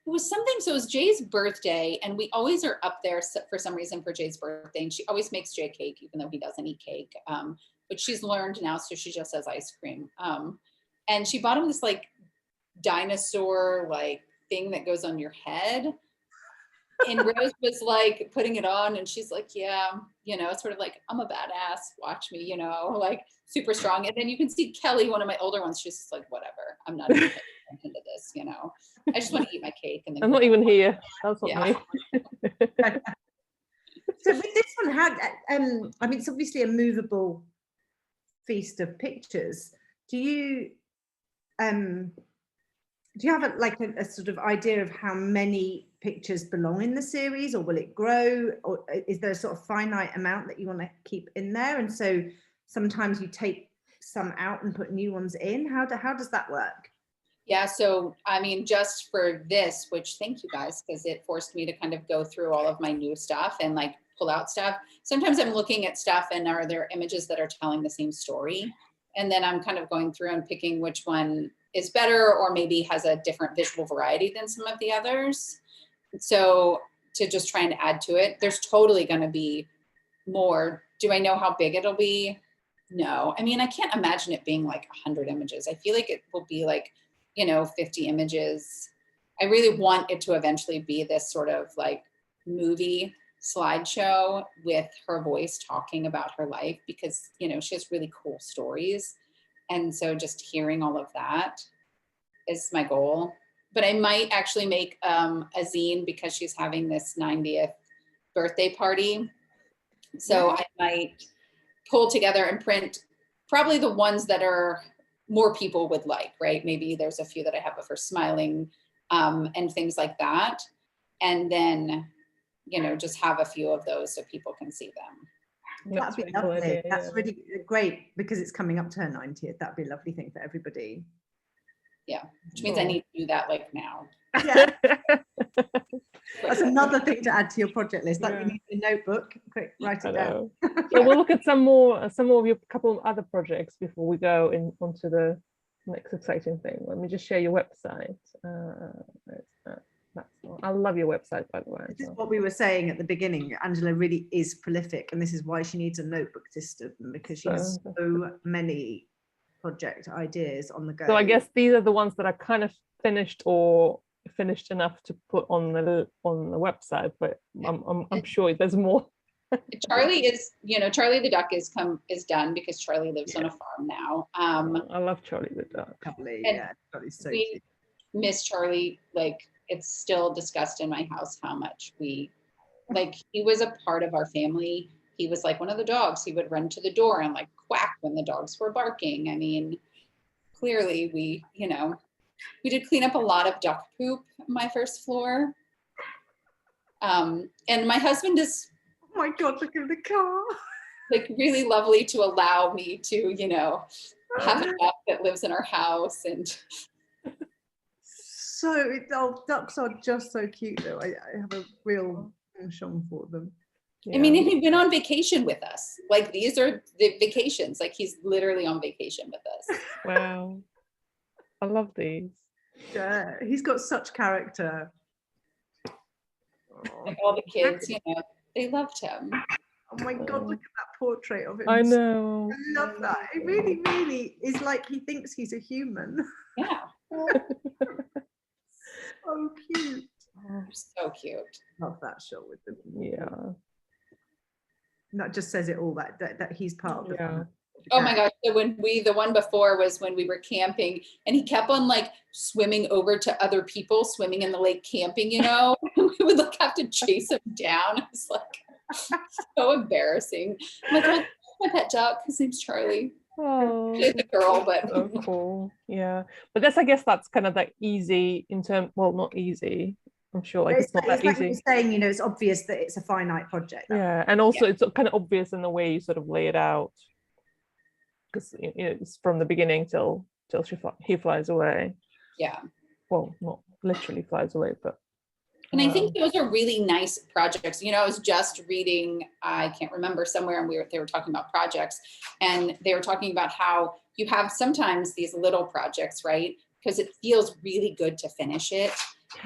It was something. So it was Jay's birthday, and we always are up there for some reason for Jay's birthday, and she always makes Jay cake, even though he doesn't eat cake. But she's learned now, so she just has ice cream. And she bought him this like dinosaur like thing that goes on your head. And Rose was like putting it on, and she's like, yeah, sort of like, I'm a badass, watch me, like super strong. And then you can see Kelly, one of my older ones, she's just like, whatever, I'm not even paying attention to this, I just want to eat my cake. And then I'm not even here. That's what me. So with this one, it's obviously a movable feast of pictures. Do you have a sort of idea of how many pictures belong in the series, or will it grow, or is there a sort of finite amount that you want to keep in there? And so sometimes you take some out and put new ones in. How does that work? Yeah, so just for this, which thank you guys, because it forced me to kind of go through all of my new stuff and like pull out stuff. Sometimes I'm looking at stuff and are there images that are telling the same story? And then I'm kind of going through and picking which one is better or maybe has a different visual variety than some of the others. So to just try and add to it, there's totally going to be more. Do I know how big it'll be? No. I can't imagine it being like 100 images. I feel like it will be like, 50 images. I really want it to eventually be this sort of like movie slideshow with her voice talking about her life because, she has really cool stories. And so just hearing all of that is my goal. But I might actually make a zine because she's having this 90th birthday party. So I might pull together and print probably the ones that are more people would like, right? Maybe there's a few that I have of her smiling and things like that. And then, just have a few of those so people can see them. That'd be lovely. Cool. That's really great because it's coming up to her 90th. That'd be a lovely thing for everybody. Yeah, which means I need to do that like now. Yeah. That's another thing to add to your project list. That you need a notebook. Quick, write it down. So we'll look at some more of your couple of other projects before we go onto the next exciting thing. Let me just share your website. I love your website, by the way. This is what we were saying at the beginning. Angela really is prolific, and this is why she needs a notebook system because she has so many project ideas on the go. So I guess these are the ones that are kind of finished or finished enough to put on the website, but I'm sure there's more. Charlie is, Charlie the duck is done because Charlie lives on a farm now. I love Charlie the duck. Lovely, and yeah, Charlie's so we cute. miss Charlie. Like, it's still discussed in my house how much he was a part of our family. He was like one of the dogs. He would run to the door and like quack when the dogs were barking. I mean, clearly we did clean up a lot of duck poop on my first floor. And my husband is, Oh my God, look at the car. like, really lovely to allow me to, have a duck that lives in our house. And So ducks are just so cute though. I have a real penchant for them. I mean, and he's been on vacation with us. Like, these are the vacations. Like, he's literally on vacation with us. Wow. I love these. Yeah, he's got such character. Like, all the kids, they loved him. Oh my God, look at that portrait of him. I know. I love that. It really, really is like he thinks he's a human. Yeah. So cute. So cute. Love that shot with them. Yeah. That just says it all, that he's part of the family. Oh my gosh. So the one before was when we were camping, and he kept on like swimming over to other people swimming in the lake camping, we would like have to chase him down. It was like so embarrassing. I'm like, oh, my pet duck, his name's Charlie. Oh, She's a girl, but so cool. Yeah. But I guess that's kind of like easy well, not easy. I'm sure like it's not that like easy. you're saying, it's obvious that it's a finite project. Yeah, and also it's kind of obvious in the way you sort of lay it out, because it's from the beginning till he flies away. Yeah. Well, not literally flies away, but. And I think those are really nice projects. I was just reading, I can't remember somewhere, and they were talking about projects, and they were talking about how you have sometimes these little projects, right? Because it feels really good to finish it.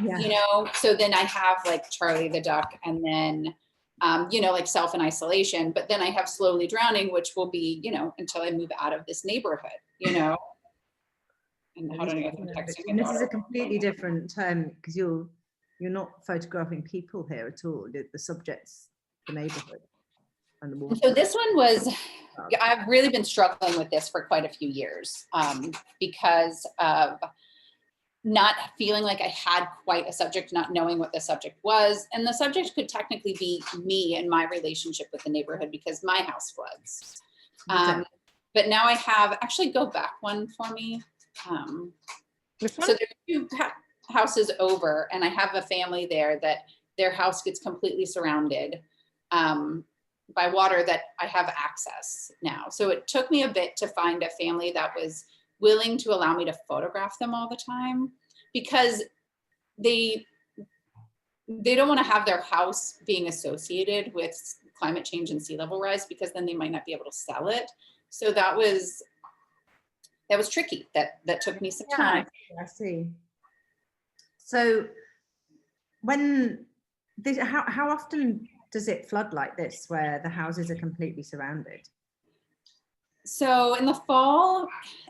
Yeah. So then I have like Charlie the duck, and then like Self in Isolation, but then I have Slowly Drowning, which will be until I move out of this neighborhood. And how do I get from texting? And this is a completely different because you're not photographing people here at all. The subject's the neighborhood and the water. So this one was, I've really been struggling with this for quite a few years because of not feeling like I had quite a subject, not knowing what the subject was. And the subject could technically be me and my relationship with the neighborhood because my house floods. But now I have, actually go back one for me. So there's two houses over, and I have a family there that their house gets completely surrounded by water that I have access now. So it took me a bit to find a family that was willing to allow me to photograph them all the time, because they don't want to have their house being associated with climate change and sea level rise, because then they might not be able to sell it. So that was tricky. That took me some time. I see. So how often does it flood like this, where the houses are completely surrounded? So in the fall,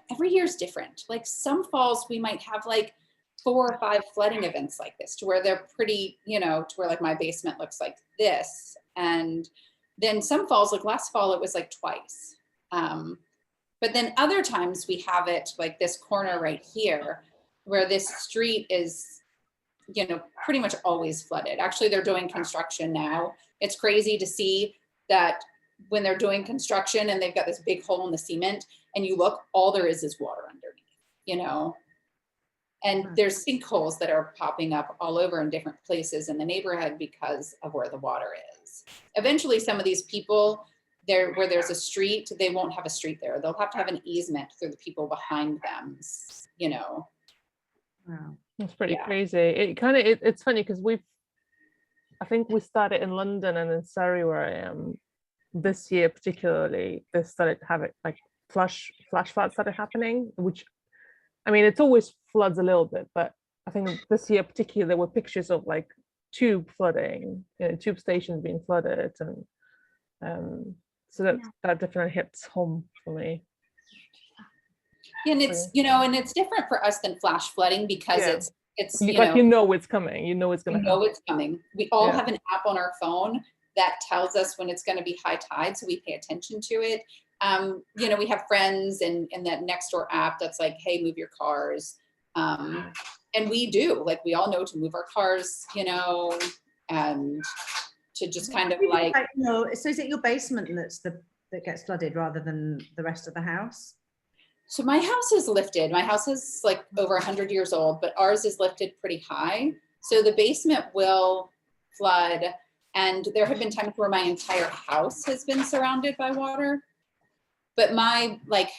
every year is different. Like some falls we might have like 4 or 5 flooding events like this, to where they're pretty, to where like my basement looks like this. And then some falls, like last fall, it was like twice. But then other times we have it like this corner right here, where this street is, pretty much always flooded. Actually, they're doing construction now. It's crazy to see that when they're doing construction and they've got this big hole in the cement, and you look, all there is water underneath, and there's sinkholes that are popping up all over in different places in the neighborhood because of where the water is. Eventually, some of these people where there's a street, they won't have a street there. They'll have to have an easement through the people behind them, Wow. It's pretty crazy. It's funny because I think we started in London and in Surrey, where I am, this year particularly, they started having like flash floods started happening, which, I mean, it's always floods a little bit, but I think this year particularly there were pictures of like tube flooding, tube stations being flooded, and so that definitely hits home for me. And it's, and it's different for us than flash flooding because it's It's, You, like, you know it's coming. You know it's we gonna know happen. it's coming. We all Yeah. have an app on our phone that tells us when it's going to be high tide, so we pay attention to it. You know, we have friends and that Nextdoor app that's like, hey, move your cars. And we do, like, we all know to move our cars, you know, and to just kind of like, no. So is it your basement that gets flooded rather than the rest of the house? so my house is lifted. My house is like over 100 years old, but ours is lifted pretty high. So the basement will flood. And there have been times where my entire house has been surrounded by water. But my like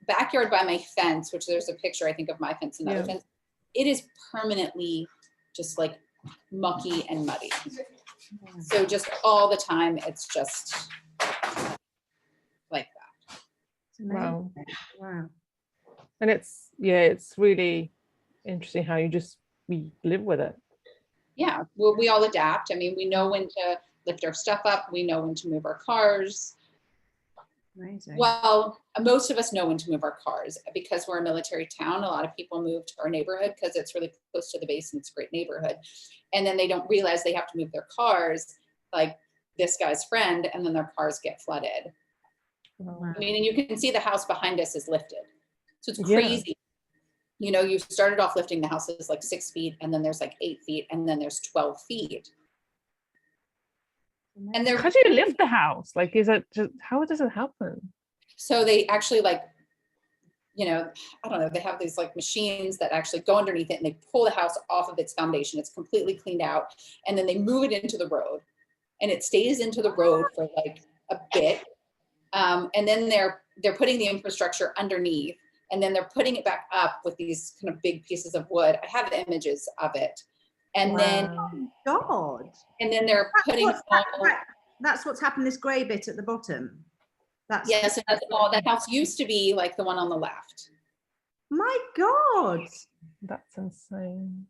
backyard by my fence, which there's a picture, I think, of my fence and other fence, it is permanently just like mucky and muddy. So just all the time, it's just like that. Wow. Wow. And it's really interesting how we live with it. Yeah, well, we all adapt. I mean, we know when to lift our stuff up. We know when to move our cars. Amazing. Well, most of us know when to move our cars because we're a military town. A lot of people move to our neighborhood because it's really close to the base and it's a great neighborhood. And then they don't realize they have to move their cars, like this guy's friend, and then their cars get flooded. Wow. I mean, and you can see the house behind us is lifted. So it's crazy. Yeah. You know, you started off lifting the house is like 6 feet, and then there's like 8 feet, and then there's 12 feet. And they're, How do you lift the house? Like, is it just, how does it happen? so they actually, like, you know, I don't know, they have these like machines that actually go underneath it and they pull the house off of its foundation. It's completely cleaned out. And then they move it into the road, and it stays into the road for like a bit. And then they're putting the infrastructure underneath, and then they're putting it back up with these kind of big pieces of wood. I have images of it. And then, God. and then they're putting That's what's happened, this grey bit at the bottom. Yes, and that's all. That house used to be like the one on the left. My God. That's insane.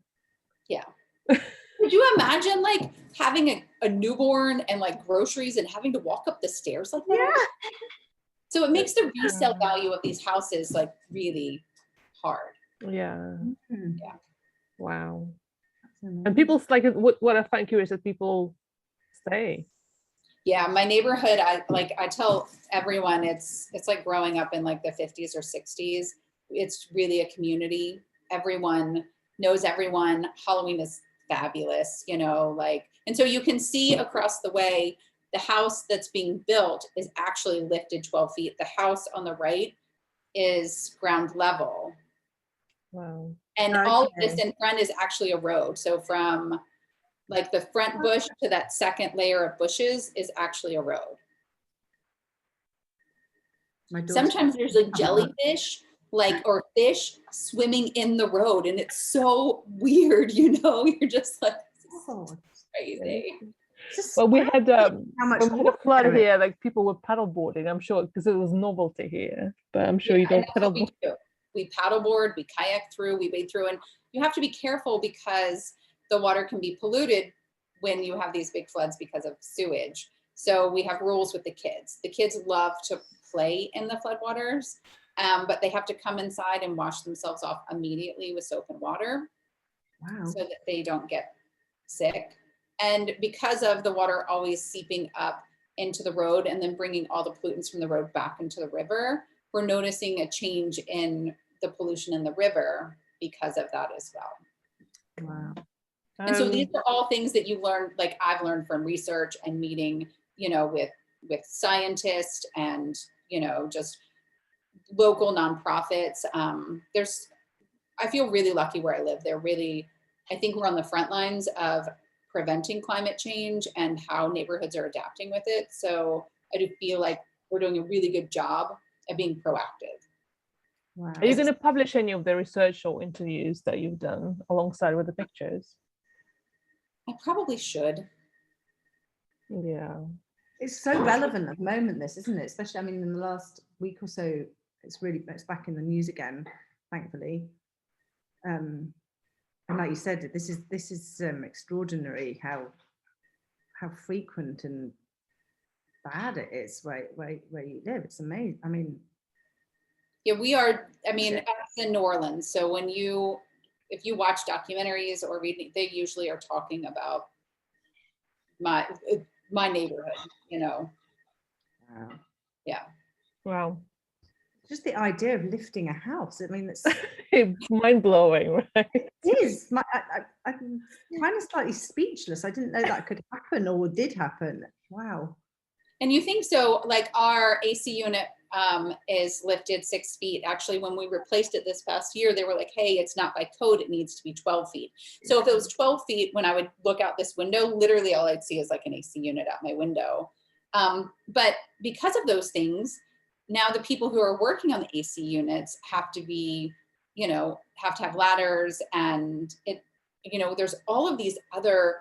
Yeah. Could you imagine like having a newborn and like groceries and having to walk up the stairs like that? Yeah. So it makes the resale value of these houses like really hard. Yeah. Yeah. Wow. And people, like, what I find curious is people stay. Yeah, my neighborhood, I tell everyone it's like growing up in like the 50s or 60s. It's really a community. Everyone knows everyone. Halloween is fabulous, you know, like, and so you can see across the way, the house that's being built is actually lifted 12 feet. The house on the right is ground level. Wow. And all of this in front is actually a road. So from like the front bush to that second layer of bushes is actually a road. Sometimes there's like jellyfish, like, or fish swimming in the road, and it's so weird, you know, you're just like, this is crazy. Well, we had a flood here, like people were paddleboarding, I'm sure, because it was novelty here, but I'm sure you don't paddleboard. We paddleboard, we kayak through, we wade through, and you have to be careful because the water can be polluted when you have these big floods because of sewage. So we have rules with the kids. The kids love to play in the floodwaters, but they have to come inside and wash themselves off immediately with soap and water. Wow. So that they don't get sick. And because of the water always seeping up into the road and then bringing all the pollutants from the road back into the river, we're noticing a change in the pollution in the river because of that as well. Wow. And so these are all things that you learn, like I've learned from research and meeting, you know, with scientists and, you know, just local nonprofits. I feel really lucky where I live. I think we're on the front lines of preventing climate change and how neighborhoods are adapting with it. So I do feel like we're doing a really good job at being proactive. Wow. Are you going to publish any of the research or interviews that you've done alongside with the pictures? I probably should. Yeah. It's so relevant at the moment, this, isn't it? Especially, I mean, in the last week or so, it's back in the news again, thankfully. And like you said, this is extraordinary how frequent and bad it is where you live. It's amazing. I mean, yeah, we are. I mean, us in New Orleans. So when you if you watch documentaries or read, they usually are talking about my neighborhood, you know. Wow. Yeah. Wow. Just the idea of lifting a house. I mean, it's Mind blowing, right? it is. I'm kind of slightly speechless. I didn't know that could happen or did happen. Wow. And you think so, like our AC unit is lifted 6 feet. Actually, when we replaced it this past year, they were like, hey, it's not by code, it needs to be 12 feet. So if it was 12 feet, when I would look out this window, literally all I'd see is like an AC unit out my window. But because of those things, now the people who are working on the AC units have to be, you know, have to have ladders, and it, you know, there's all of these other,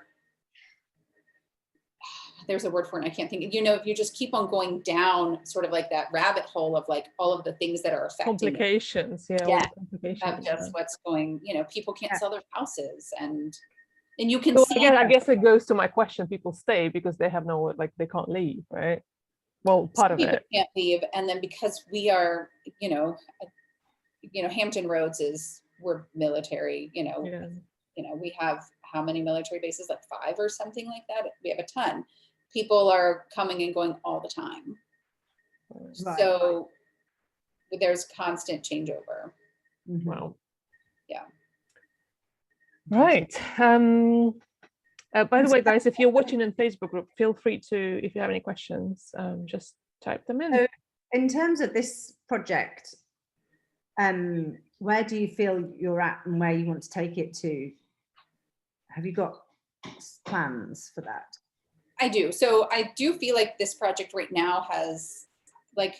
there's a word for it, and I can't think, you know, if you just keep on going down sort of like that rabbit hole of like all of the things that are affecting Complications, it. yeah. Yeah, Complications, just what's going, you know, people can't sell their houses, and you can so see. I guess it goes to my question, people stay because they have no, like they can't leave, right? Well, part of people it. can't leave, and then because we are, you know, Hampton Roads is, we're military, you know, we have how many military bases, like 5 or something like that. We have a ton. People are coming and going all the time. Right. So there's constant changeover. Wow. Yeah. Right. By the way, guys, if you're watching in Facebook group, feel free to, if you have any questions, just type them in. So in terms of this project, where do you feel you're at and where you want to take it to? Have you got plans for that? I do. So I do feel like this project right now has, like,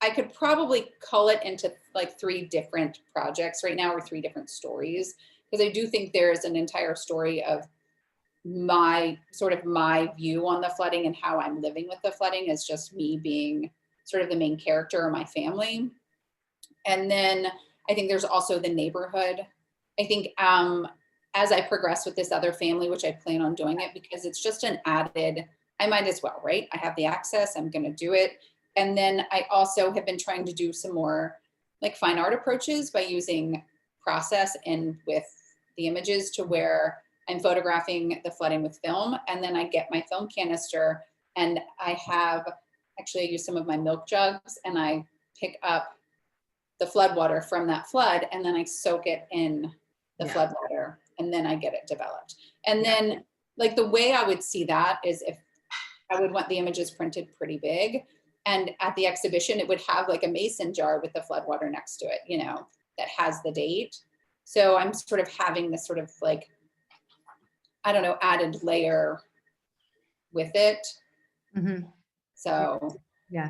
I could probably cull it into like 3 different projects right now, or 3 different stories, because I do think there is an entire story of my view on the flooding and how I'm living with the flooding as just me being sort of the main character of my family. And then I think there's also the neighborhood. I think as I progress with this other family, which I plan on doing it because it's just an added, I might as well, right? I have the access, I'm going to do it. And then I also have been trying to do some more like fine art approaches by using process and with the images, to where I'm photographing the flooding with film, and then I get my film canister and I use some of my milk jugs and I pick up the flood water from that flood, and then I soak it in the flood water, and then I get it developed. And then like the way I would see that is if I would want the images printed pretty big, and at the exhibition, it would have like a mason jar with the flood water next to it, you know, that has the date. So I'm sort of having this sort of like, I don't know, added layer with it. So yeah.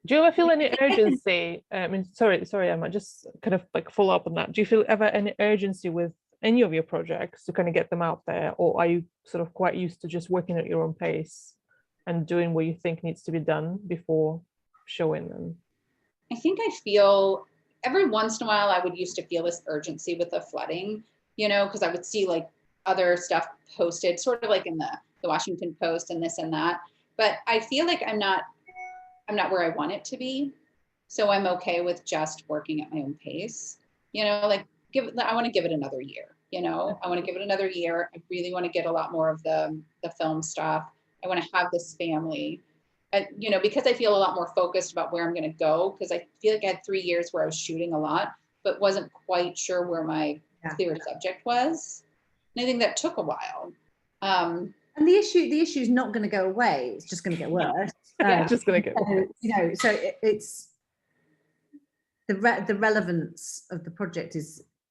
Do you ever feel any urgency? I mean, sorry, Emma, just kind of like follow up on that. Do you feel ever any urgency with any of your projects to kind of get them out there, or are you sort of quite used to just working at your own pace and doing what you think needs to be done before showing them? I think I feel every once in a while I would used to feel this urgency with the flooding, you know, because I would see like other stuff posted sort of like in the Washington Post and this and that. But I feel like I'm not where I want it to be. So I'm okay with just working at my own pace, you know, like I want to give it another year, you know, I want to give it another year. I really want to get a lot more of the film stuff. I want to have this family, you know, because I feel a lot more focused about where I'm going to go, because I feel like I had 3 years where I was shooting a lot, but wasn't quite sure where my clear subject was. And I think that took a while. And the issue is not going to go away. It's just going to get worse. It's just going to get worse. You know, so it's the relevance of the project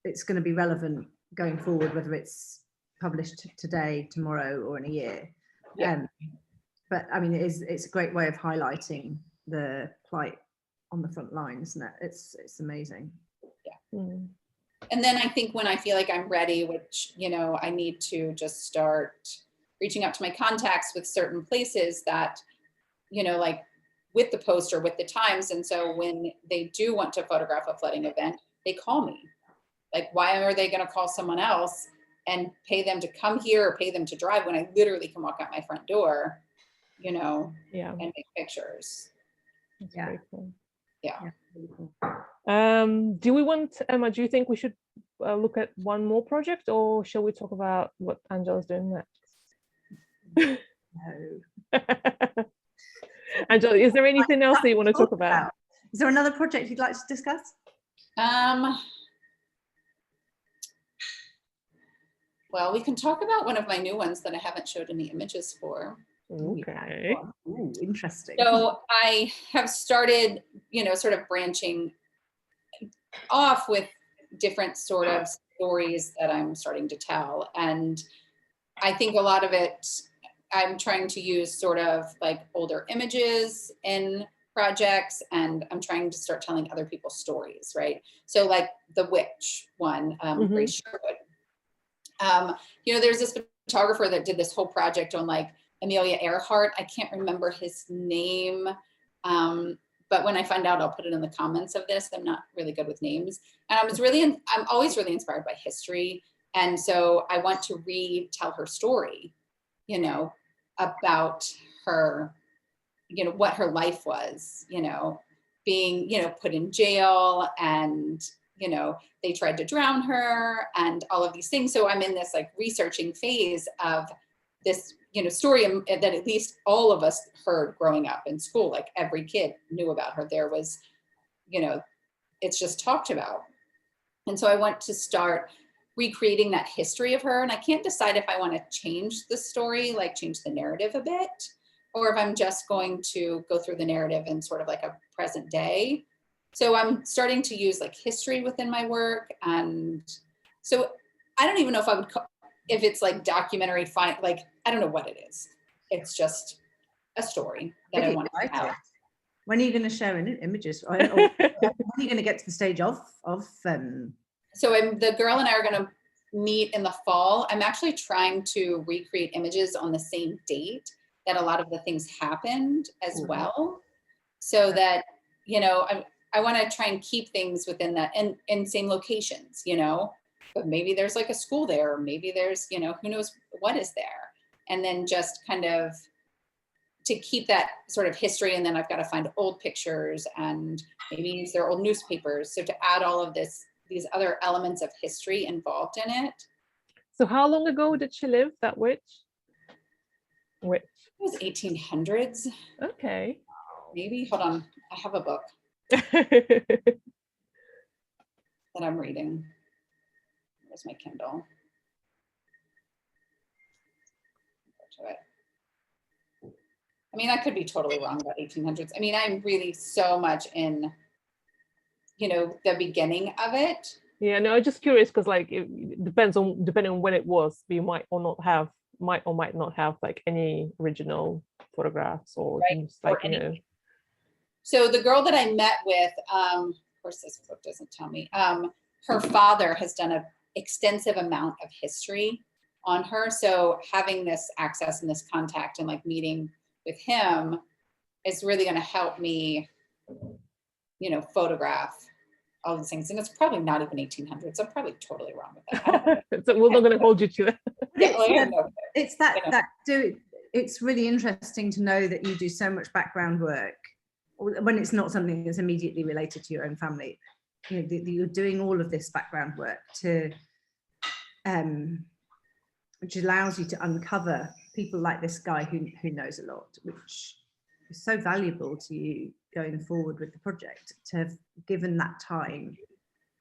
it's going to be relevant going forward, whether it's published today, tomorrow, or in a year. But I mean, it's a great way of highlighting the plight on the front line, isn't it? It's amazing. And then I think when I feel like I'm ready, which, you know, I need to just start reaching out to my contacts with certain places that, you know, like with the Post or with the Times. And so when they do want to photograph a flooding event, they call me. Like, why are they going to call someone else and pay them to come here or pay them to drive when I literally can walk out my front door, you know, and make pictures. That's very cool. Yeah. Do we want, Emma, do you think we should look at one more project, or shall we talk about what Angela's doing next? No. Angela, is there anything else that you want to talk about? Is there another project you'd like to discuss? Well, we can talk about one of my new ones that I haven't showed any images for. Okay. Ooh, interesting. So I have started, sort of branching off with different sort of stories that I'm starting to tell. And I think a lot of it, I'm trying to use sort of like older images in projects, and I'm trying to start telling other people's stories, right? So like the witch one, Grace Sherwood. There's this photographer that did this whole project on like Amelia Earhart. I can't remember his name, but when I find out, I'll put it in the comments of this. I'm not really good with names. And I'm always really inspired by history. And so I want to retell her story, about her, what her life was, being, put in jail, and, they tried to drown her and all of these things. So I'm in this like researching phase of this, story that at least all of us heard growing up in school. Like every kid knew about her. There was, it's just talked about. And so I want to start recreating that history of her. And I can't decide if I want to change the story, like change the narrative a bit, or if I'm just going to go through the narrative in sort of like a present day. So I'm starting to use like history within my work. And so I don't even know if I would if it's like documentary, like, I don't know what it is. It's just a story that I want to tell. When are you going to share images? Or when are you going to get to the stage of So the girl and I are going to meet in the fall. I'm actually trying to recreate images on the same date that a lot of the things happened as well. So that, I want to try and keep things within that in same locations, but maybe there's like a school there, or maybe there's, who knows what is there. And then just kind of to keep that sort of history. And then I've got to find old pictures and maybe use their old newspapers. So to add all of these other elements of history involved in it. So how long ago did she live, that witch? It was 1800s. Okay. Maybe, hold on, I have a book that I'm reading. Where's my Kindle? I mean, I could be totally wrong about 1800s. I mean, I'm really so much in, the beginning of it. Yeah, no, I'm just curious because like it depending on when it was, we might or might not have like any original photographs or things like, So the girl that I met with, of course this book doesn't tell me, her father has done an extensive amount of history on her. So having this access and this contact and like meeting with him is really going to help me, photograph all these things. And it's probably not even 1800s. I'm probably totally wrong with that. So we're not going to hold you to that. It's really interesting to know that you do so much background work when it's not something that's immediately related to your own family. That you're doing all of this background work which allows you to uncover people like this guy who knows a lot, which is so valuable to you going forward with the project, to have given that time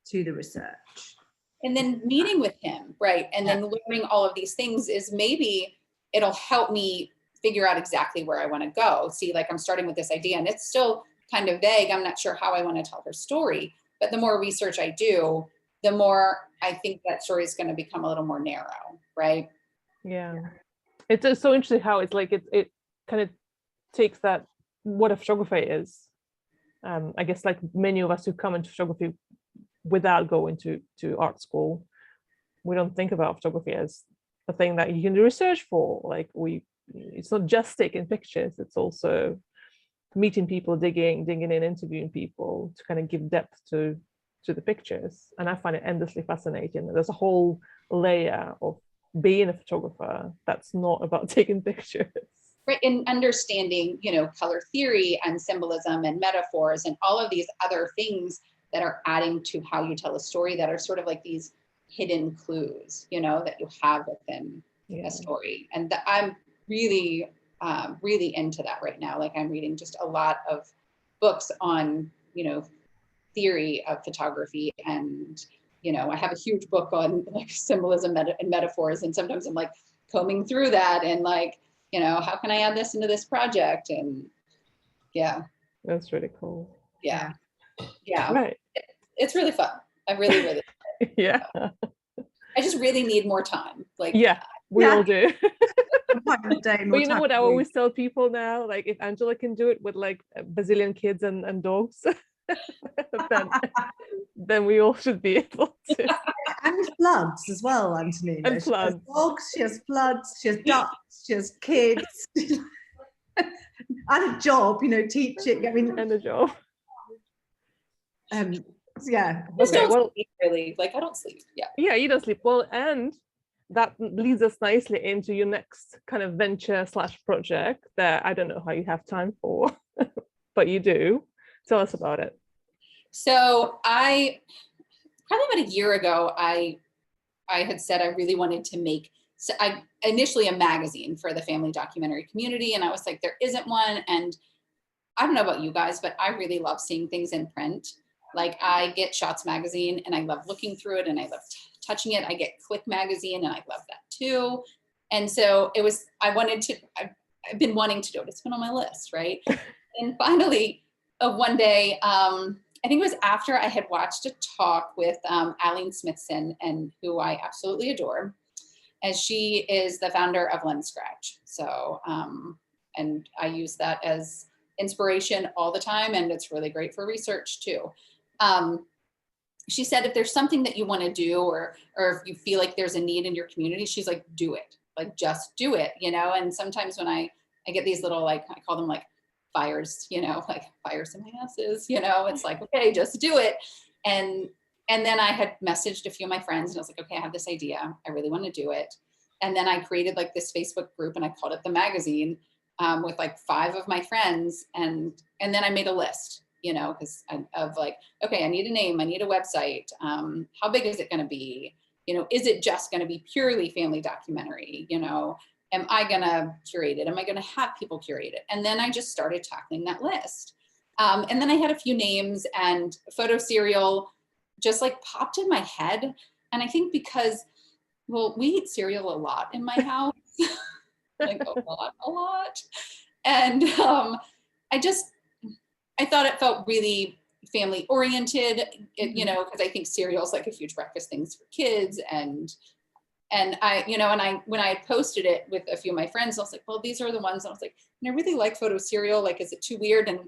to the research. And then meeting with him, right? And then learning all of these things is maybe it'll help me figure out exactly where I want to go. See, like I'm starting with this idea and it's still kind of vague. I'm not sure how I want to tell her story, but the more research I do, the more I think that story is going to become a little more narrow, right? Yeah. It's so interesting how it's like it kind of takes that what a photographer is. I guess like many of us who come into photography without going to art school, we don't think about photography as a thing that you can do research for. Like it's not just taking pictures, it's also meeting people, digging in, interviewing people to kind of give depth to the pictures. And I find it endlessly fascinating. There's a whole layer of being a photographer that's not about taking pictures. Right, and understanding, color theory and symbolism and metaphors and all of these other things that are adding to how you tell a story that are sort of like these hidden clues, you know, that you have within a story. And I'm really, really into that right now. Like, I'm reading just a lot of books on, you know, theory of photography, and, you know, I have a huge book on like symbolism and metaphors, and sometimes I'm like combing through that and like, you know, how can I add this into this project? And yeah, that's really cool. yeah, Right. it's really fun. I really Yeah, I just really need more time. Like, we all do. But you know what I always tell people now, like, if Angela can do it with like a bazillion kids and dogs, then we all should be able to. And floods as well, Antonina. And floods. She has dogs, she has floods, she has ducks, she has kids, and a job, you know, teaching. I mean, And a job. Yeah. Okay, well, sleep, really, like, I don't sleep. Yeah, you don't sleep. Well, and that leads us nicely into your next kind of venture / project that I don't know how you have time for, but you do. Tell us about it. So I, probably about a year ago, I had said I really wanted to make, so I initially a magazine for the family documentary community, and I was like, there isn't one. And I don't know about you guys, but I really love seeing things in print. Like, I get Shots magazine and I love looking through it, and I love touching it. I get Click magazine and I love that too. And so it was, I've been wanting to do it. It's been on my list, right? And finally, one day, I think it was after I had watched a talk with Eileen Smithson, and who I absolutely adore, as she is the founder of Lens Scratch. So, and I use that as inspiration all the time, and it's really great for research too. She said, if there's something that you want to do, or if you feel like there's a need in your community, she's like, do it, like, just do it, you know? And sometimes when I get these little, like, I call them like fires, you know, like fires in my asses, you know, it's like, okay, just do it. And then I had messaged a few of my friends, and I was like, okay, I have this idea. I really want to do it. And then I created like this Facebook group, and I called it The Magazine, with like 5 of my friends. And then I made a list, you know, because of like, okay, I need a name, I need a website. How big is it going to be? You know, is it just going to be purely family documentary? You know, am I going to curate it? Am I going to have people curate it? And then I just started tackling that list. And then I had a few names, and Photo Serial just like popped in my head. And I think because, well, we eat cereal a lot in my house, like a lot. And I thought it felt really family oriented, you know, because I think cereal is like a huge breakfast things for kids. And I, you know, and when I had posted it with a few of my friends, I was like, well, these are the ones. I was like, and I really like Photo Serial. Like, is it too weird? And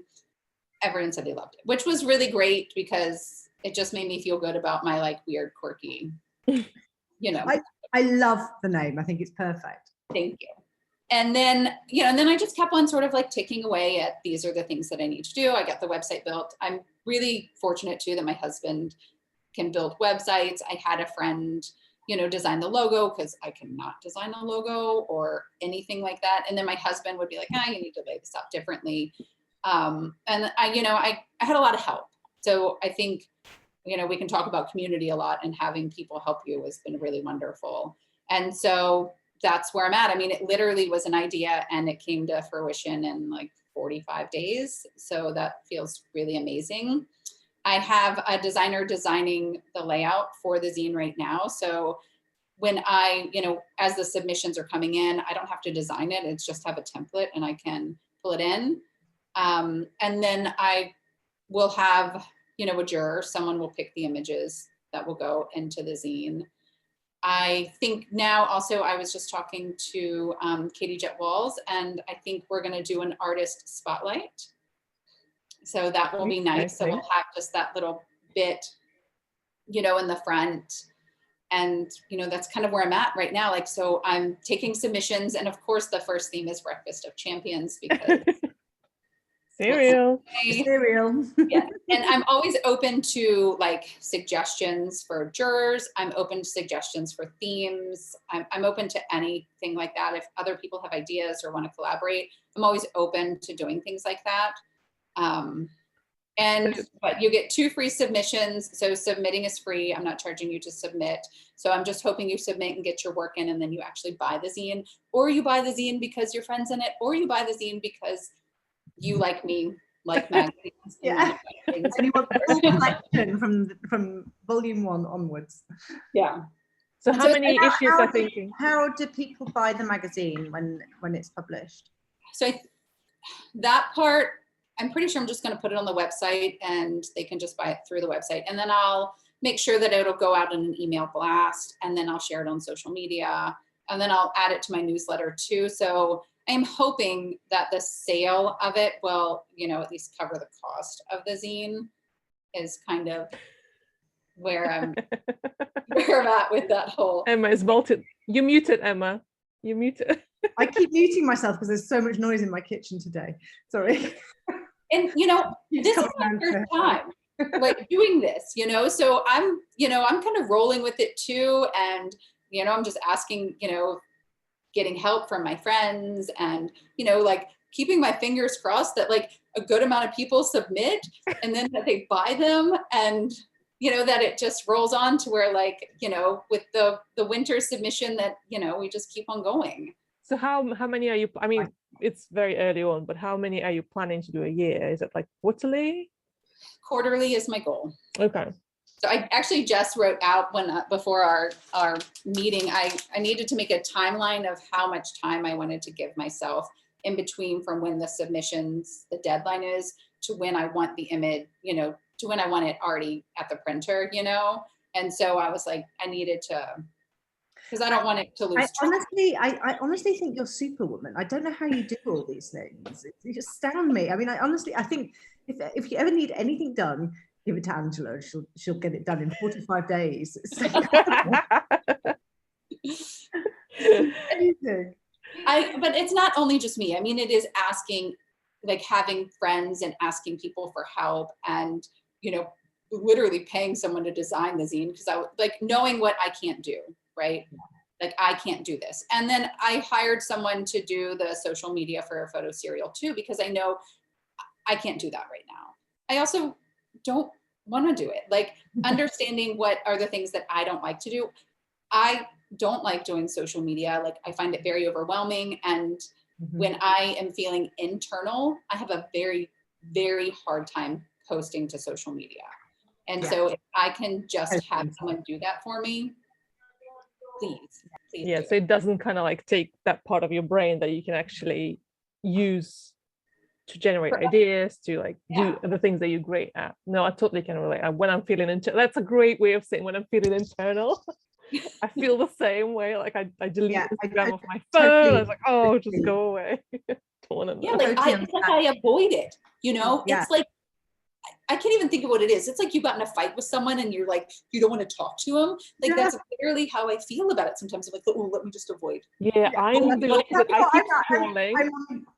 everyone said they loved it, which was really great, because it just made me feel good about my like weird, quirky, you know. I love the name. I think it's perfect. Thank you. And then, you know, and then I just kept on sort of like ticking away at, these are the things that I need to do. I got the website built. I'm really fortunate too that my husband can build websites. I had a friend, you know, design the logo, because I cannot design a logo or anything like that. And then my husband would be like, you need to lay this out differently. And I, you know, I had a lot of help. So I think, you know, we can talk about community a lot, and having people help you has been really wonderful. And so that's where I'm at. I mean, it literally was an idea, and it came to fruition in like 45 days. So that feels really amazing. I have a designer designing the layout for the zine right now. So when I, you know, as the submissions are coming in, I don't have to design it. It's just have a template, and I can pull it in. And then I will have, you know, a juror, someone will pick the images that will go into the zine. I think now also, I was just talking to Katie Jet Walls, and I think we're going to do an artist spotlight. So that will be nice. So we'll have just that little bit, you know, in the front. And, you know, that's kind of where I'm at right now. Like, so I'm taking submissions. And of course, the first theme is Breakfast of Champions, because cereal. Yeah. And I'm always open to like suggestions for jurors. I'm open to suggestions for themes. I'm open to anything like that. If other people have ideas or want to collaborate, I'm always open to doing things like that. But you get 2 free submissions. So submitting is free. I'm not charging you to submit. So I'm just hoping you submit and get your work in, and then you actually buy the zine, or you buy the zine because your friend's in it, or you buy the zine because you like me, like magazines. Yeah. And you want the full collection from volume 1 onwards. Yeah. So how many issues are thinking? How do people buy the magazine when it's published? So that part, I'm pretty sure I'm just going to put it on the website, and they can just buy it through the website. And then I'll make sure that it'll go out in an email blast, and then I'll share it on social media, and then I'll add it to my newsletter too. So I'm hoping that the sale of it will, at least cover the cost of the zine, is kind of where I'm at with that whole. Emma is muted. You muted, Emma. You muted. I keep muting myself because there's so much noise in my kitchen today. Sorry. And this is my first time like doing this, so I'm kind of rolling with it too. And, I'm just asking, getting help from my friends, and, like keeping my fingers crossed that like a good amount of people submit, and then that they buy them, and, that it just rolls on to where like, with the winter submission that, we just keep on going. So how many are you, I mean, it's very early on, but how many are you planning to do a year? Is it like quarterly? Quarterly is my goal. Okay. So I actually just wrote out before our meeting, I needed to make a timeline of how much time I wanted to give myself in between from when the deadline is, to when I want the image, to when I want it already at the printer, And so I was like, I needed to, because I don't want it to lose. I honestly think you're Superwoman. I don't know how you do all these things. You just astound me. I mean, I think if you ever need anything done, give it to Angela. She'll get it done in 45 days. So, amazing. But it's not only just me. I mean, it is asking, like having friends and asking people for help, and literally paying someone to design the zine, because I like knowing what I can't do, right? Like I can't do this. And then I hired someone to do the social media for a photo serial too, because I know I can't do that right now. I also don't want to do it. Like understanding what are the things that I don't like to do. I don't like doing social media. Like I find it very overwhelming. And when I am feeling internal, I have a very, very hard time posting to social media. And so if I can just have someone do that for me, please. Yeah, so it doesn't kind of like take that part of your brain that you can actually use to generate ideas, to like do the things that you're great at. No, I totally can relate. When I'm feeling that's a great way of saying when I'm feeling internal. I feel the same way. Like I delete Instagram off my phone. Totally. I was like, oh, just go away. Don't want to know. It's like I avoid it. It's like I can't even think of what it is. It's like you got in a fight with someone and you're like, you don't want to talk to them. Like that's literally how I feel about it sometimes. I'm like, oh, let me just avoid. Yeah, I'm the opposite. I keep scrolling.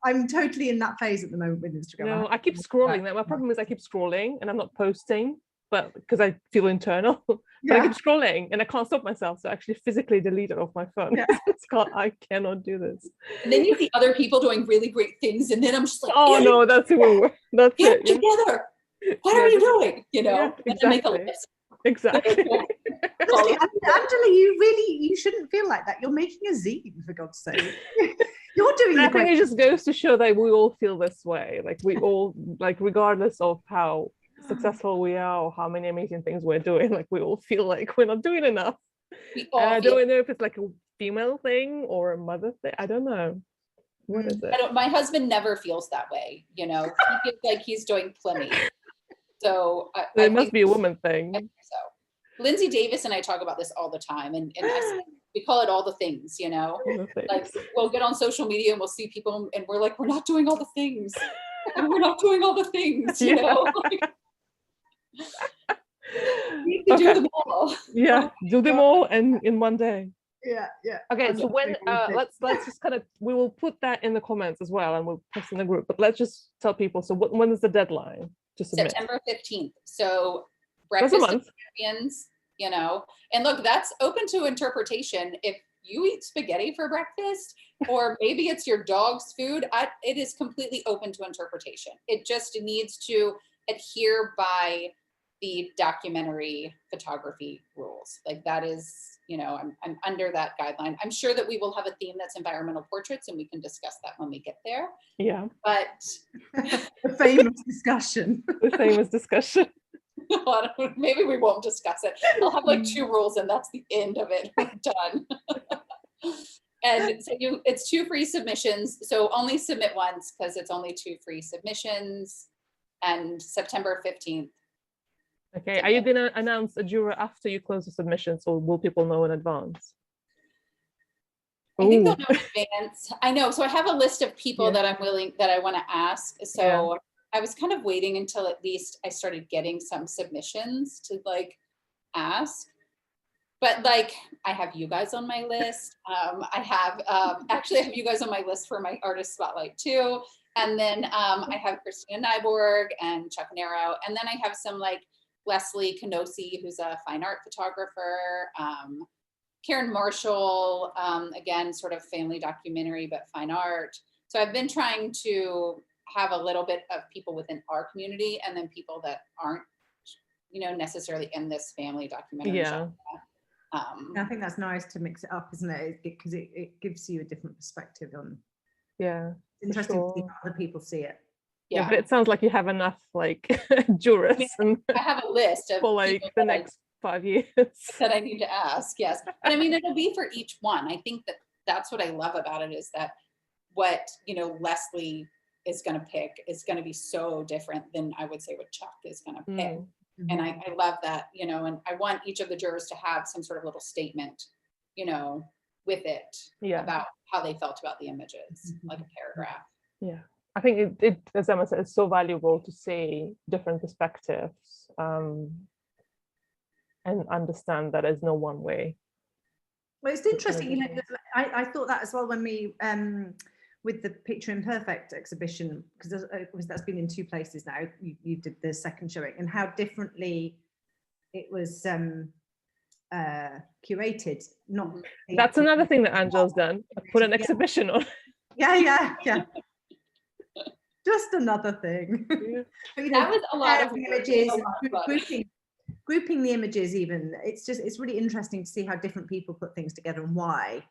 I'm totally in that phase at the moment with Instagram. No, I keep scrolling. My problem is I keep scrolling and I'm not posting, but because I feel internal. But I keep scrolling and I can't stop myself. So I actually physically delete it off my phone. Yeah. I cannot do this. And then you see other people doing really great things. And then I'm just like, oh no, that's even worse. That's it. Get together. What are you doing? Exactly. Make a list. Exactly. Honestly, Angela, you shouldn't feel like that. You're making a zine, for God's sake. You're doing. I think it just goes to show that we all feel this way. Like we all, like regardless of how successful we are or how many amazing things we're doing, like we all feel like we're not doing enough. I don't know if it's like a female thing or a mother thing. I don't know. What is it? My husband never feels that way. He feels like he's doing plenty. So it must be a woman thing. I think so. Lindsay Davis and I talk about this all the time, and we call it all the things. Like we'll get on social media and we'll see people, and we're like, we're not doing all the things. We're not doing all the things. We need to do them all. Yeah, do them all and in one day. Yeah. Okay, so when let's just kind of, we will put that in the comments as well, and we'll post in the group. But let's just tell people. So when is the deadline to submit? September 15th. So Breakfast of Champions, and look, that's open to interpretation. If you eat spaghetti for breakfast, or maybe it's your dog's food, it is completely open to interpretation. It just needs to adhere by the documentary photography rules. Like that is, you know, I'm under that guideline. I'm sure that we will have a theme that's environmental portraits, and we can discuss that when we get there. Yeah. But the famous discussion. The famous discussion. Maybe we won't discuss it. I'll have like 2 rules and that's the end of it. We're done. And so it's 2 free submissions. So only submit once because it's only 2 free submissions, and September 15th. Okay, are you going to announce a juror after you close the submissions, or will people know in advance? I think they'll know in advance. I know. So I have a list of people that I want to ask. So I was kind of waiting until at least I started getting some submissions to like ask. But like, I have you guys on my list. I have actually I have you guys on my list for my artist spotlight too. And then I have Christina Nyborg and Chuck Nero. And then I have some like Leslie Canosi, who's a fine art photographer. Karen Marshall, again, sort of family documentary, but fine art. So I've been trying to have a little bit of people within our community and then people that aren't, you know, necessarily in this family documentary genre. I think that's nice to mix it up, isn't it? Because it gives you a different perspective on. Yeah. It's interesting to see how other people see it. Yeah, but it sounds like you have enough like jurors. I mean, I have a list of for like the next 5 years that I need to ask. Yes, but I mean, it'll be for each one. I think that that's what I love about it, is that what, you know, Leslie is going to pick is going to be so different than I would say what Chuck is going to pick. And I love that, you know, and I want each of the jurors to have some sort of little statement, you know, with it about how they felt about the images, like a paragraph. Yeah, I think it as Emma said, it's so valuable to see different perspectives and understand that there's no one way. Well, it's interesting, you know, I thought that as well when we with the Picture Imperfect exhibition, because that's been in 2 places now. You did the second showing, and how differently it was curated. Not that's another thing that Angela's done. Put an exhibition on. Yeah. Just another thing. But, you know, that was a lot of images, grouping the images. Even it's really interesting to see how different people put things together and why.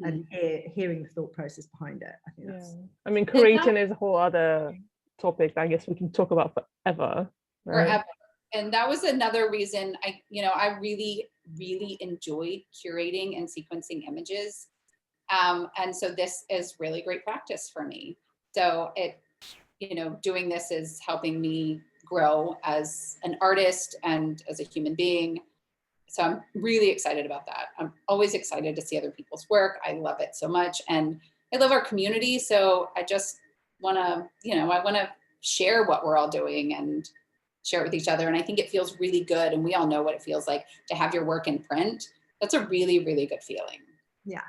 And hearing the thought process behind it. I think that's. I mean, curating is a whole other topic that I guess we can talk about forever. Right? Forever. And that was another reason I really, really enjoyed curating and sequencing images. And so this is really great practice for me. So it, you know, doing this is helping me grow as an artist and as a human being. So I'm really excited about that. I'm always excited to see other people's work. I love it so much. And I love our community. So I just want to, you know, I want to share what we're all doing and share it with each other. And I think it feels really good. And we all know what it feels like to have your work in print. That's a really, really good feeling. Yeah.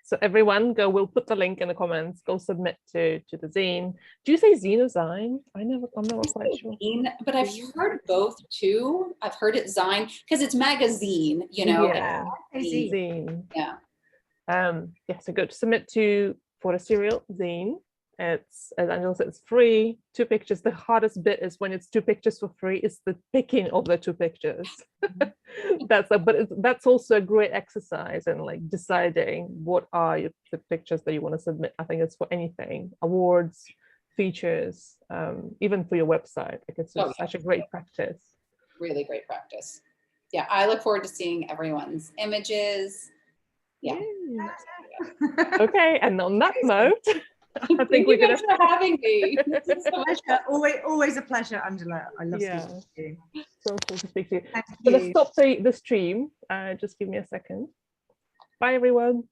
So everyone we'll put the link in the comments, go submit to the zine. Do you say zine or zine? I'm never quite sure. Zine, but I've heard both too. I've heard it zine because it's magazine, you know. Yeah. Zine. Yeah. So good. Submit for the serial zine. It's, as Angela said, it's free. 2 pictures. The hardest bit is when it's 2 pictures for free, is the picking of the 2 pictures. That's also a great exercise in like deciding what are the pictures that you want to submit. I think it's for anything, awards, features, even for your website. Like it's such a great practice. Really great practice. Yeah, I look forward to seeing everyone's images. Yeah. Okay, and on that note, I think we're going to for having me. Always a pleasure, Angela. I love speaking to you. So cool to speak to you. So let's stop the stream. Just give me a second. Bye, everyone.